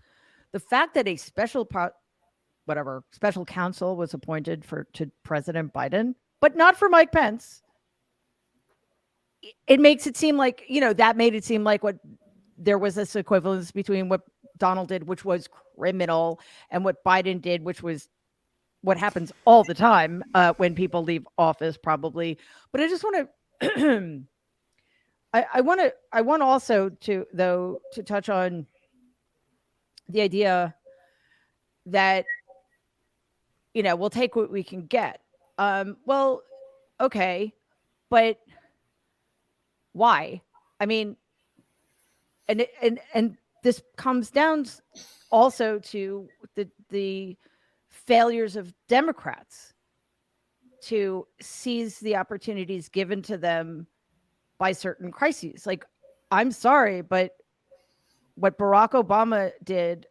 The fact that a special counsel was appointed to President Biden, but not for Mike Pence, it makes it seem like, you know, that made it seem like there was this equivalence between what Donald did, which was criminal, and what Biden did, which was what happens all the time when people leave office, probably. But I just want to. I want also to touch on the idea that, you know, we'll take what we can get. Well, okay, but why? I mean, and this comes down also to the failures of Democrats to seize the opportunities given to them by certain crises. Like, I'm sorry, but what Barack Obama did,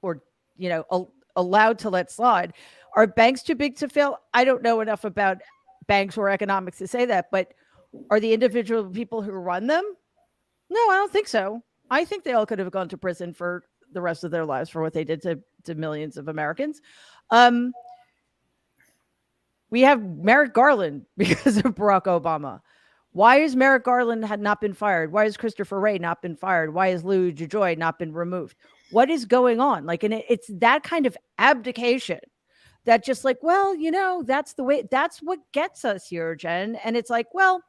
or, you know, allowed to let slide, are banks too big to fail? I don't know enough about banks or economics to say that, but are the individual people who run them? No, I don't think so. I think they all could have gone to prison for the rest of their lives for what they did to millions of Americans. We have Merrick Garland because of Barack Obama. Why is Merrick Garland had not been fired? Why has Christopher Wray not been fired? Why has Louis DeJoy not been removed? What is going on? Like, and it's that kind of abdication that just like, well, you know, that's the way, that's what gets us here, Jen. And it's like, well,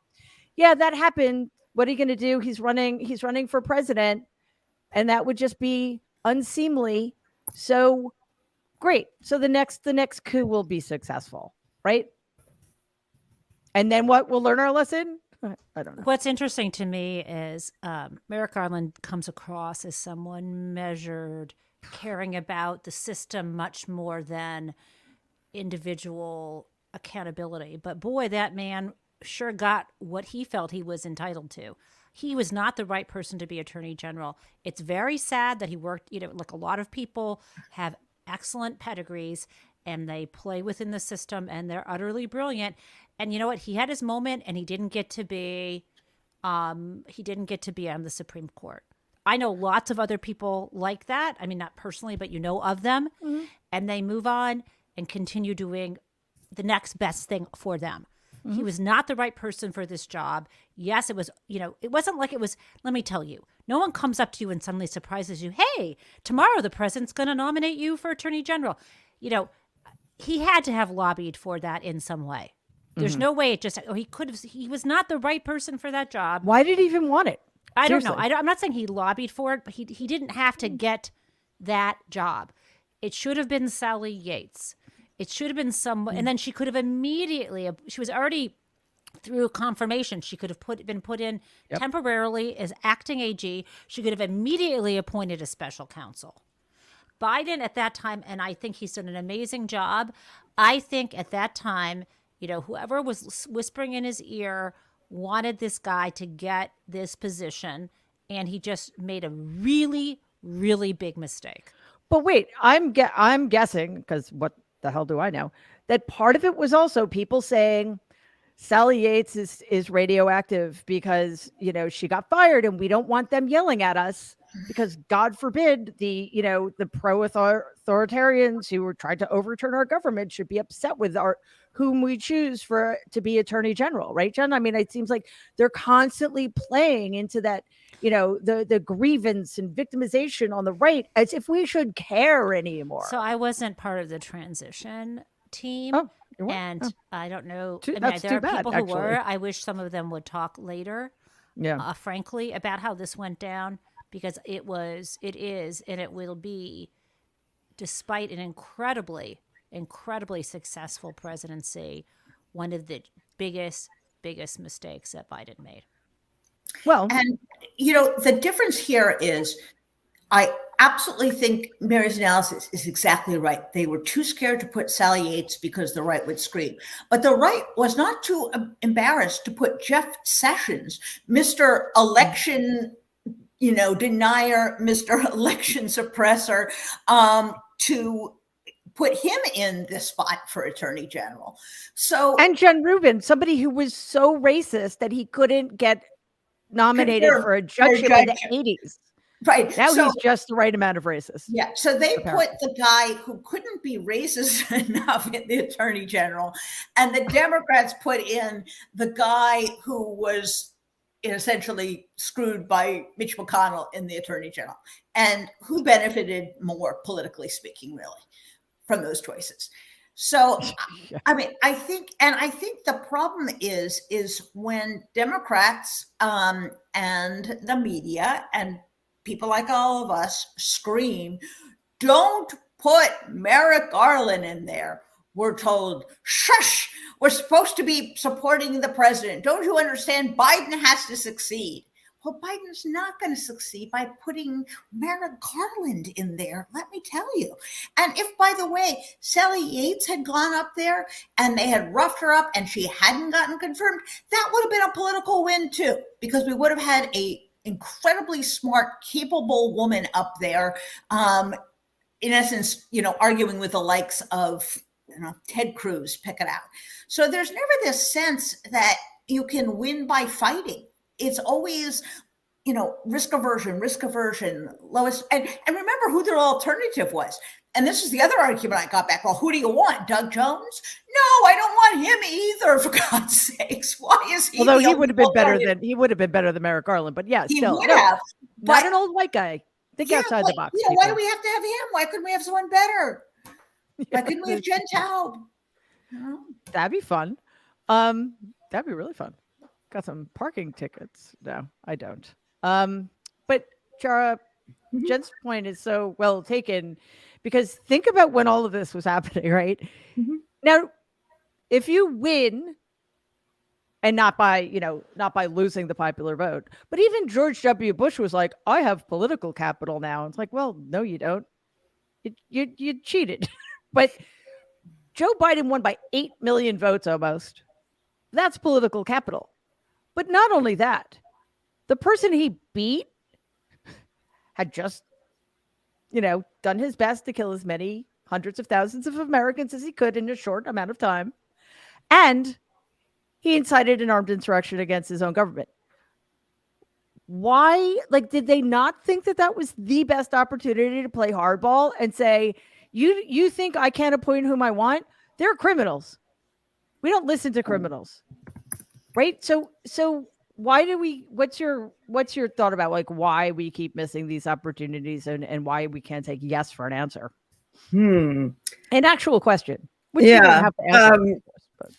yeah, that happened. What are you going to do? He's running for president, and that would just be unseemly. So great. So the next coup will be successful, right? And then what? We'll learn our lesson. I don't know. What's interesting to me is Merrick Garland comes across as someone measured, caring about the system much more than individual accountability. But boy, that man sure got what he felt he was entitled to. He was not the right person to be attorney general. It's very sad that he worked, like a lot of people have excellent pedigrees and they play within the system and they're utterly brilliant. And you know what? He had his moment and he didn't get to be on the Supreme Court. I know lots of other people like that. I mean, not personally, but you know of them. Mm-hmm. And they move on and continue doing the next best thing for them. Mm-hmm. He was not the right person for this job. Yes, it was, it wasn't like it was, let me tell you, no one comes up to you and suddenly surprises you. Hey, tomorrow the president's going to nominate you for attorney general. He had to have lobbied for that in some way. There's no way it just, he was not the right person for that job. Why did he even want it? I don't know. I'm not saying he lobbied for it, but he didn't have to get that job. It should have been Sally Yates. It should have been someone, and then she could have immediately, she was already through confirmation. She could have been put in temporarily as acting AG. She could have immediately appointed a special counsel. Biden at that time, and I think he's done an amazing job. I think at that time, whoever was whispering in his ear wanted this guy to get this position, and he just made a really, really big mistake. But wait, I'm guessing, because what the hell do I know, that part of it was also people saying Sally Yates is radioactive because, she got fired and we don't want them yelling at us because God forbid the pro-authoritarians who were trying to overturn our government should be upset with whom we choose to be attorney general. Right, Jen? I mean, it seems like they're constantly playing into that, the grievance and victimization on the right as if we should care anymore. So I wasn't part of the transition team. Oh. And I don't know. There are people who were. I wish some of them would talk later, frankly, about how this went down, because it is, and it will be, despite an incredibly, incredibly successful presidency, one of the biggest mistakes that Biden made. Well, and the difference here is, I absolutely think Mary's analysis is exactly right. They were too scared to put Sally Yates because the right would scream. But the right was not too embarrassed to put Jeff Sessions, Mr. Election, denier, Mr. Election suppressor, to put him in the spot for attorney general. And Jen Rubin, somebody who was so racist that he couldn't get nominated for a judgeship in the 80s. Right. Now he's just the right amount of racist. Yeah. So they put the guy who couldn't be racist enough in the attorney general, and the Democrats put in the guy who was essentially screwed by Mitch McConnell in the attorney general, and who benefited more, politically speaking, really, from those choices. So, I mean, I think the problem is when Democrats and the media and people like all of us scream, don't put Merrick Garland in there. We're told, shush, we're supposed to be supporting the president. Don't you understand? Biden has to succeed. Well, Biden's not going to succeed by putting Merrick Garland in there, let me tell you. And if, by the way, Sally Yates had gone up there and they had roughed her up and she hadn't gotten confirmed, that would have been a political win too, because we would have had a incredibly smart, capable woman up there, in essence, arguing with the likes of Ted Cruz, pick it out. So there's never this sense that you can win by fighting. It's always, risk aversion, lowest. And remember who their alternative was. And this is the other argument I got back. Well, who do you want? Doug Jones? No, I don't want him either, for God's sakes. Why is he? Although he would have been better than Merrick Garland. But yeah, he still. Would have, not an old white guy. Think outside the box. Why do we have to have him? Why couldn't we have someone better? Why couldn't we have Jen Taub? That'd be fun. That'd be really fun. Got some parking tickets. No, I don't. But Chara, Jen's point is so well taken, because think about when all of this was happening, right? Mm-hmm. Now, if you win and not by losing the popular vote. But even George W. Bush was like, I have political capital now. It's like, well, no, you don't. You cheated. But Joe Biden won by 8 million votes almost. That's political capital. But not only that, the person he beat had just, done his best to kill as many hundreds of thousands of Americans as he could in a short amount of time. And he incited an armed insurrection against his own government. Why? Did they not think that was the best opportunity to play hardball and say, you think I can't appoint whom I want? They're criminals. We don't listen to criminals. Right? So why do we, what's your thought about why we keep missing these opportunities and why we can't take yes for an answer? An actual question. Which you don't have to answer, of course, but.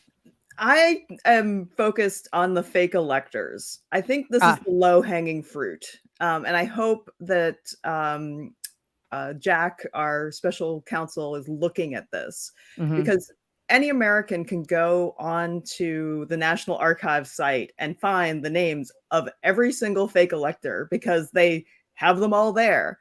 I am focused on the fake electors. I think this is the low-hanging fruit. And I hope that Jack, our special counsel, is looking at this because any American can go on to the National Archives site and find the names of every single fake elector because they have them all there.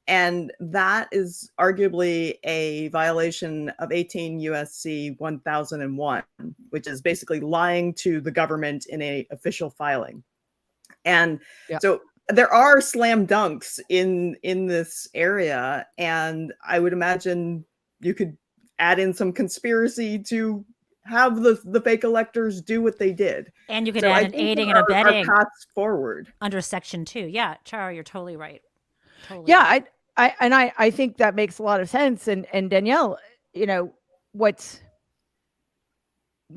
And that is arguably a violation of 18 USC 1001, which is basically lying to the government in an official filing. And so there are slam dunks in this area. And I would imagine you could add in some conspiracy to have the fake electors do what they did. And you could add an aiding and abetting paths forward under Section 2. Yeah, Charo, you're totally right. Totally. Yeah, I think that makes a lot of sense. And Danielle, what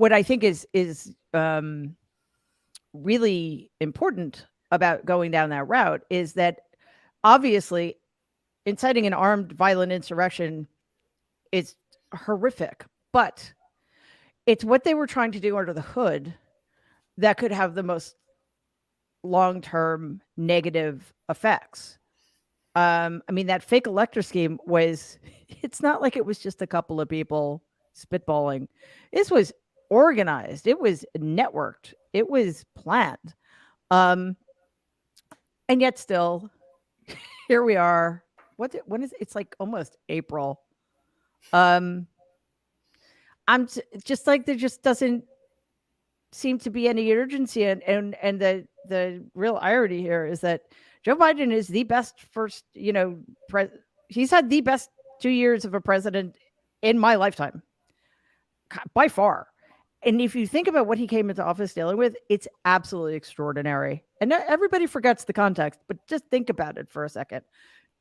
I think is really important about going down that route is that obviously inciting an armed violent insurrection is horrific, but it's what they were trying to do under the hood that could have the most long-term negative effects. That fake elector scheme it's not like it was just a couple of people spitballing. This was organized. It was networked. It was planned. And yet still, here we are. When is it? It's almost April. I'm just there just doesn't seem to be any urgency. And the real irony here is that Joe Biden is the best first, he's had the best 2 years of a president in my lifetime, by far. And if you think about what he came into office dealing with, it's absolutely extraordinary. And everybody forgets the context, but just think about it for a second.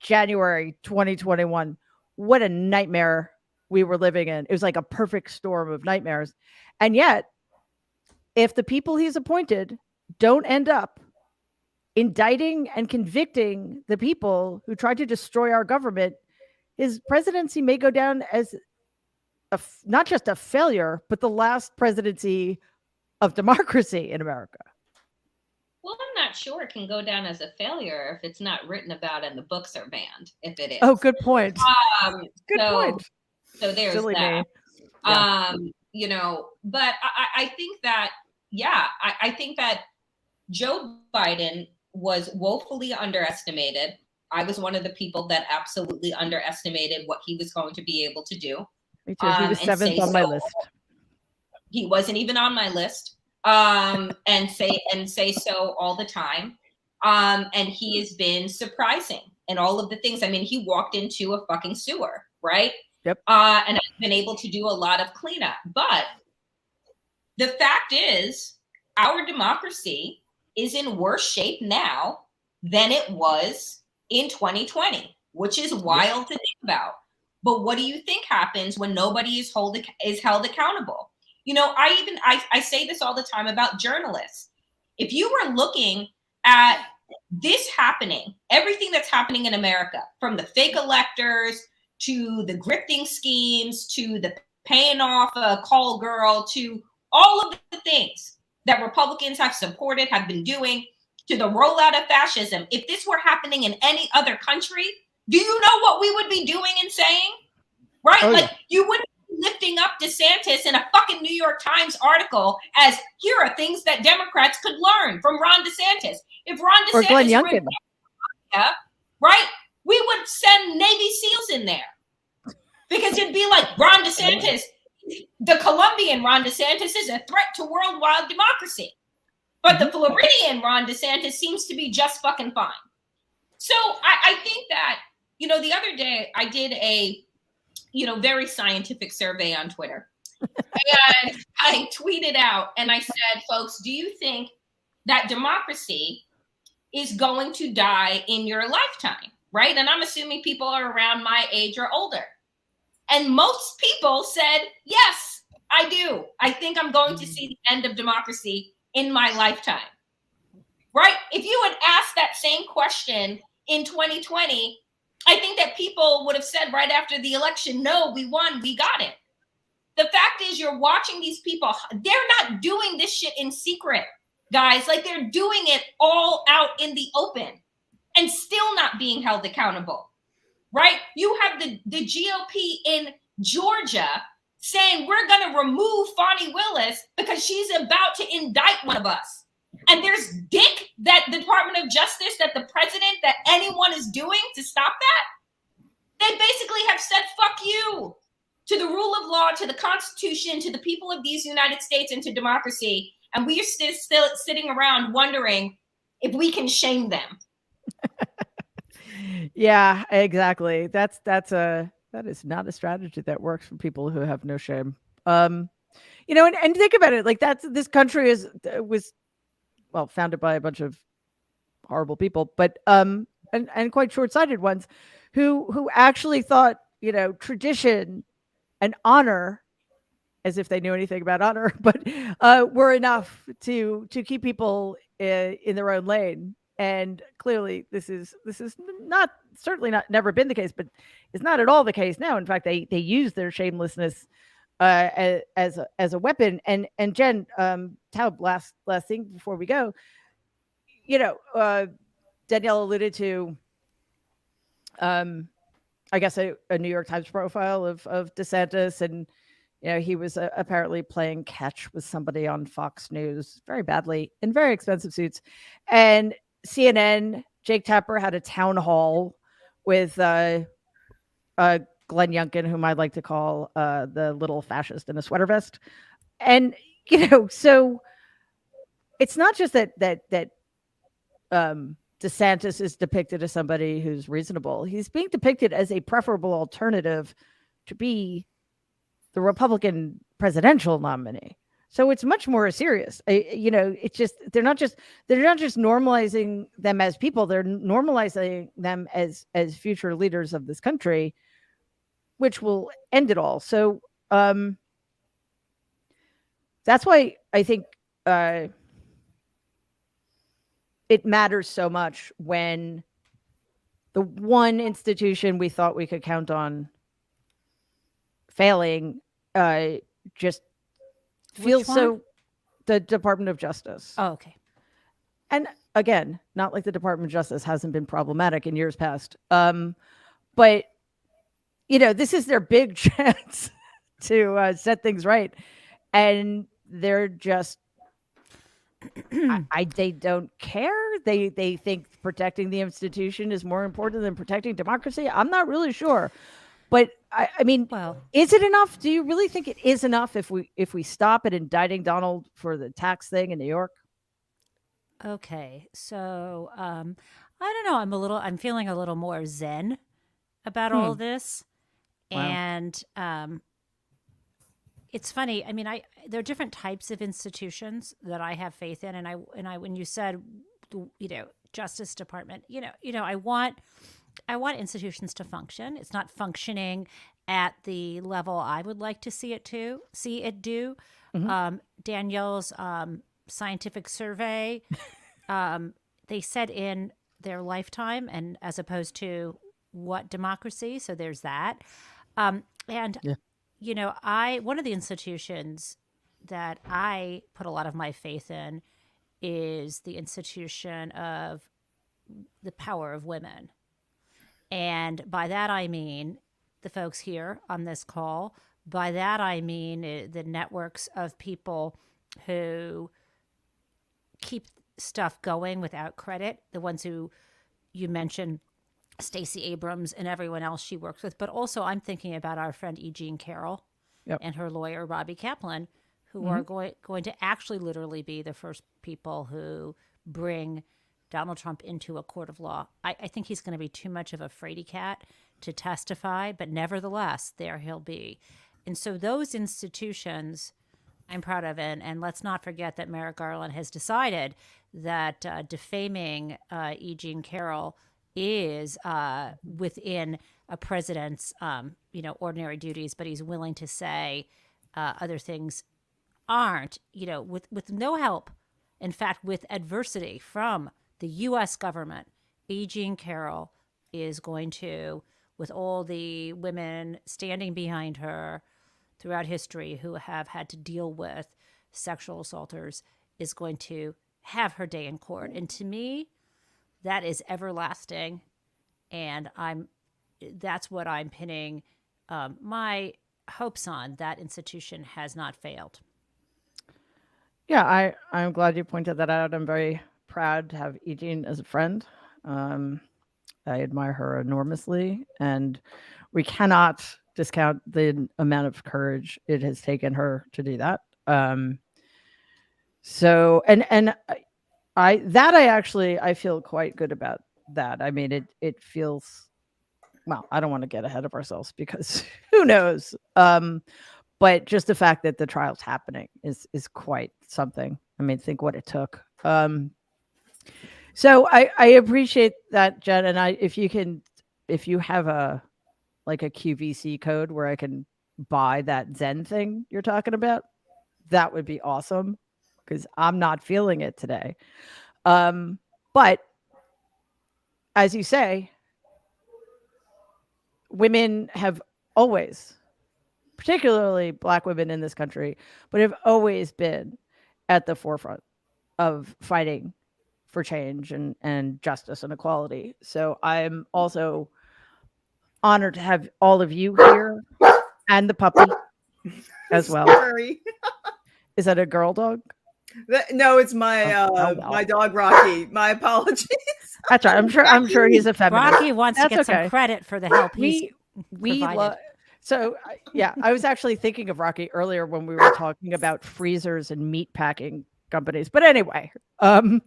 January 2021, what a nightmare we were living in. It was like a perfect storm of nightmares. And yet, if the people he's appointed don't end up indicting and convicting the people who tried to destroy our government, his presidency may go down as not just a failure, but the last presidency of democracy in America. Well, I'm not sure it can go down as a failure if it's not written about and the books are banned, if it is. Oh, good point. Good point. So there's Silly that. Yeah. But I think that, I think that Joe Biden was woefully underestimated. I was one of the people that absolutely underestimated what he was going to be able to do. Me too. He was seventh on my list. He wasn't even on my list. And say so all the time. And he has been surprising in all of the things. He walked into a fucking sewer, right? Yep. And I've been able to do a lot of cleanup. But the fact is, our democracy is in worse shape now than it was in 2020, which is wild to think about. But what do you think happens when nobody is held accountable? I say this all the time about journalists. If you were looking at this happening, everything that's happening in America, from the fake electors to the grifting schemes to the paying off a call girl to all of the things that Republicans have supported, have been doing, to the rollout of fascism. If this were happening in any other country, do you know what we would be doing and saying? Right? Oh, yeah. You wouldn't be lifting up DeSantis in a fucking New York Times article as here are things that Democrats could learn from Ron DeSantis. If Ron Or Glenn DeSantis were in Youngkin. America, right, we would send Navy SEALs in there because it'd be like Ron DeSantis, the Colombian Ron DeSantis is a threat to worldwide democracy. But the Floridian Ron DeSantis seems to be just fucking fine. So I think that, you know, the other day I did a, you know, very scientific survey on Twitter. And I tweeted out and I said, folks, do you think that democracy is going to die in your lifetime? Right? And I'm assuming people are around my age or older. And most people said, yes, I do. I think I'm going to see the end of democracy in my lifetime. Right? If you had asked that same question in 2020, I think that people would have said right after the election, no, we won, we got it. The fact is, you're watching these people, they're not doing this shit in secret, guys. Like, they're doing it all out in the open and still not being held accountable, right? You have the GOP in Georgia saying we're going to remove Fani Willis because she's about to indict one of us. And there's dick that the Department of Justice, that the president, that anyone is doing to stop that. They basically have said, fuck you to the rule of law, to the Constitution, to the people of these United States, and to democracy. And we are still sitting around wondering if we can shame them. Yeah, exactly. That is not a strategy that works for people who have no shame. You know, and think about it, like this country was founded by a bunch of horrible people, but and quite short-sighted ones who actually thought, you know, tradition and honor, as if they knew anything about honor, but were enough to keep people in their own lane. And clearly this is not, certainly not, never been the case, but it's not at all the case now. In fact, they use their shamelessness as a weapon. And Jen, Taub, last thing before we go, you know, Danielle alluded to, I guess a New York Times profile of DeSantis, and you know, he was apparently playing catch with somebody on Fox News very badly in very expensive suits. And CNN, Jake Tapper had a town hall with Glenn Youngkin, whom I'd like to call the little fascist in a sweater vest. And you know, so it's not just that DeSantis is depicted as somebody who's reasonable. He's being depicted as a preferable alternative to be the Republican presidential nominee. So it's much more serious. You know, it's just they're not just normalizing them as people. They're normalizing them as future leaders of this country, which will end it all. So that's why I think it matters so much when the one institution we thought we could count on failing just feels so. The Department of Justice. Oh, okay. And again, not like the Department of Justice hasn't been problematic in years past. But you know, this is their big chance to set things right, and they're just they don't care. They think protecting the institution is more important than protecting democracy. I'm not really sure. But I mean, well, is it enough? Do you really think it is enough if we stop at indicting Donald for the tax thing in New York? Okay, so I don't know. I'm feeling a little more zen about all of this, wow. And it's funny. I mean, there are different types of institutions that I have faith in, and I when you said, you know, Justice Department, you know, I want institutions to function. It's not functioning at the level I would like to see it do. Mm-hmm. Danielle's scientific survey, they said in their lifetime, and as opposed to what democracy. So there's that. You know, one of the institutions that I put a lot of my faith in is the institution of the power of women. And by that, I mean the folks here on this call, By that, I mean the networks of people who keep stuff going without credit, the ones who you mentioned, Stacey Abrams and everyone else she works with. But also, I'm thinking about our friend E. Jean Carroll Yep. and her lawyer, Robbie Kaplan, who are going to actually literally be the first people who bring Donald Trump into a court of law. I think he's going to be too much of a fraidy cat to testify, but nevertheless, there he'll be. And so those institutions I'm proud of. And let's not forget that Merrick Garland has decided that defaming E. Jean Carroll is within a president's, ordinary duties, but he's willing to say other things aren't, with no help. In fact, with adversity from the U.S. government, E. Jean Carroll is going to, with all the women standing behind her throughout history who have had to deal with sexual assaulters, is going to have her day in court. And to me, that is everlasting. And that's what I'm pinning my hopes on. That institution has not failed. Yeah, I'm glad you pointed that out. I'm very proud to have E. Jean as a friend. I admire her enormously, and we cannot discount the amount of courage it has taken her to do that. So, and I feel quite good about that. I mean, it feels, well, I don't want to get ahead of ourselves because who knows? But just the fact that the trial's happening is quite something. I mean, think what it took. So I appreciate that, Jen. And if you have a QVC code where I can buy that Zen thing you're talking about, that would be awesome, because I'm not feeling it today. But as you say, women have always, particularly Black women in this country, but have always been at the forefront of fighting for change and justice and equality. So I'm also honored to have all of you here, and the puppy as well. Sorry. Is that a girl dog? No, it's my my dog Rocky. My apologies. That's right. I'm sure he's a feminist. Rocky wants to get some credit for the help we provided. So yeah, I was actually thinking of Rocky earlier when we were talking about freezers and meat packing companies. But anyway, the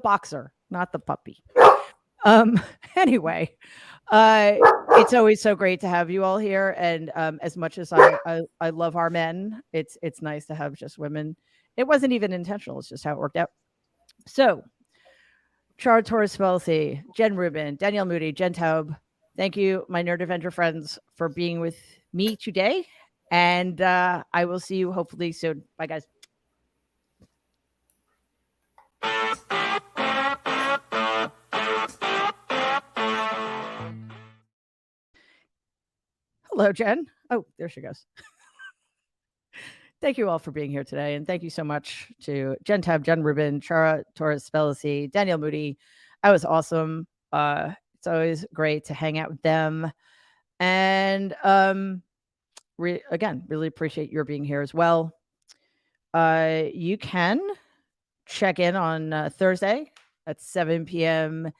boxer, not the puppy. Anyway, it's always so great to have you all here. And as much as I love our men, it's nice to have just women. It wasn't even intentional. It's just how it worked out. So, Char Torres Spelcy, Jen Rubin, Danielle Moodie, Jen Taub, thank you, my Nerd Avenger friends, for being with me today. And I will see you hopefully soon. Bye, guys. Hello, Jen. Oh, there she goes. Thank you all for being here today. And thank you so much to Jen Taub, Jen Rubin, Chara Torres Spelcy, Danielle Moodie. That was awesome. It's always great to hang out with them. And again, really appreciate your being here as well. You can check in on Thursday at 7 p.m.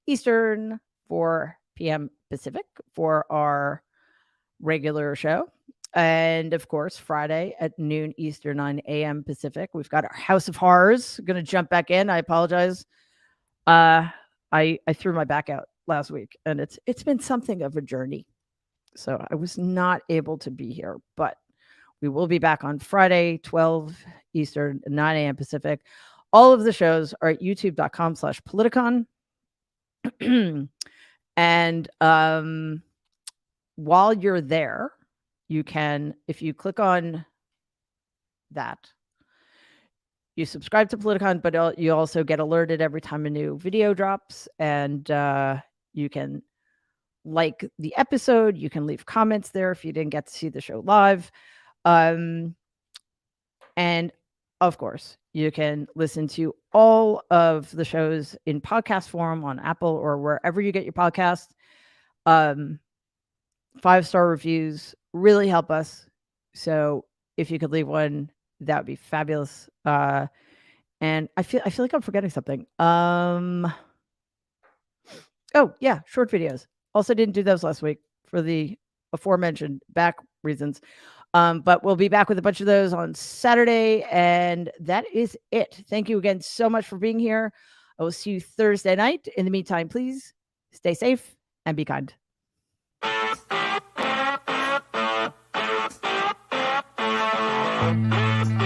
Eastern, 4 p.m. Pacific for our regular show. And of course, Friday at noon Eastern, 9 a.m. Pacific, we've got our House of Horrors. Going to jump back in. I apologize. I threw my back out last week, and it's been something of a journey. So I was not able to be here, but we will be back on Friday, 12 Eastern, 9 a.m. Pacific. All of the shows are at youtube.com/Politicon. And while you're there, you can, if you click on that, you subscribe to Politicon, but you also get alerted every time a new video drops, and you can like the episode. You can leave comments there if you didn't get to see the show live. And of course, you can listen to all of the shows in podcast form on Apple or wherever you get your podcast. 5-star reviews really help us So if you could leave one, that would be fabulous. And I feel like I'm forgetting something. Oh yeah, short videos. Also didn't do those last week for the aforementioned back reasons. But we'll be back with a bunch of those on Saturday, and that is it. Thank you again so much for being here. I will see you Thursday night. In the meantime, please stay safe and be kind. Thank you.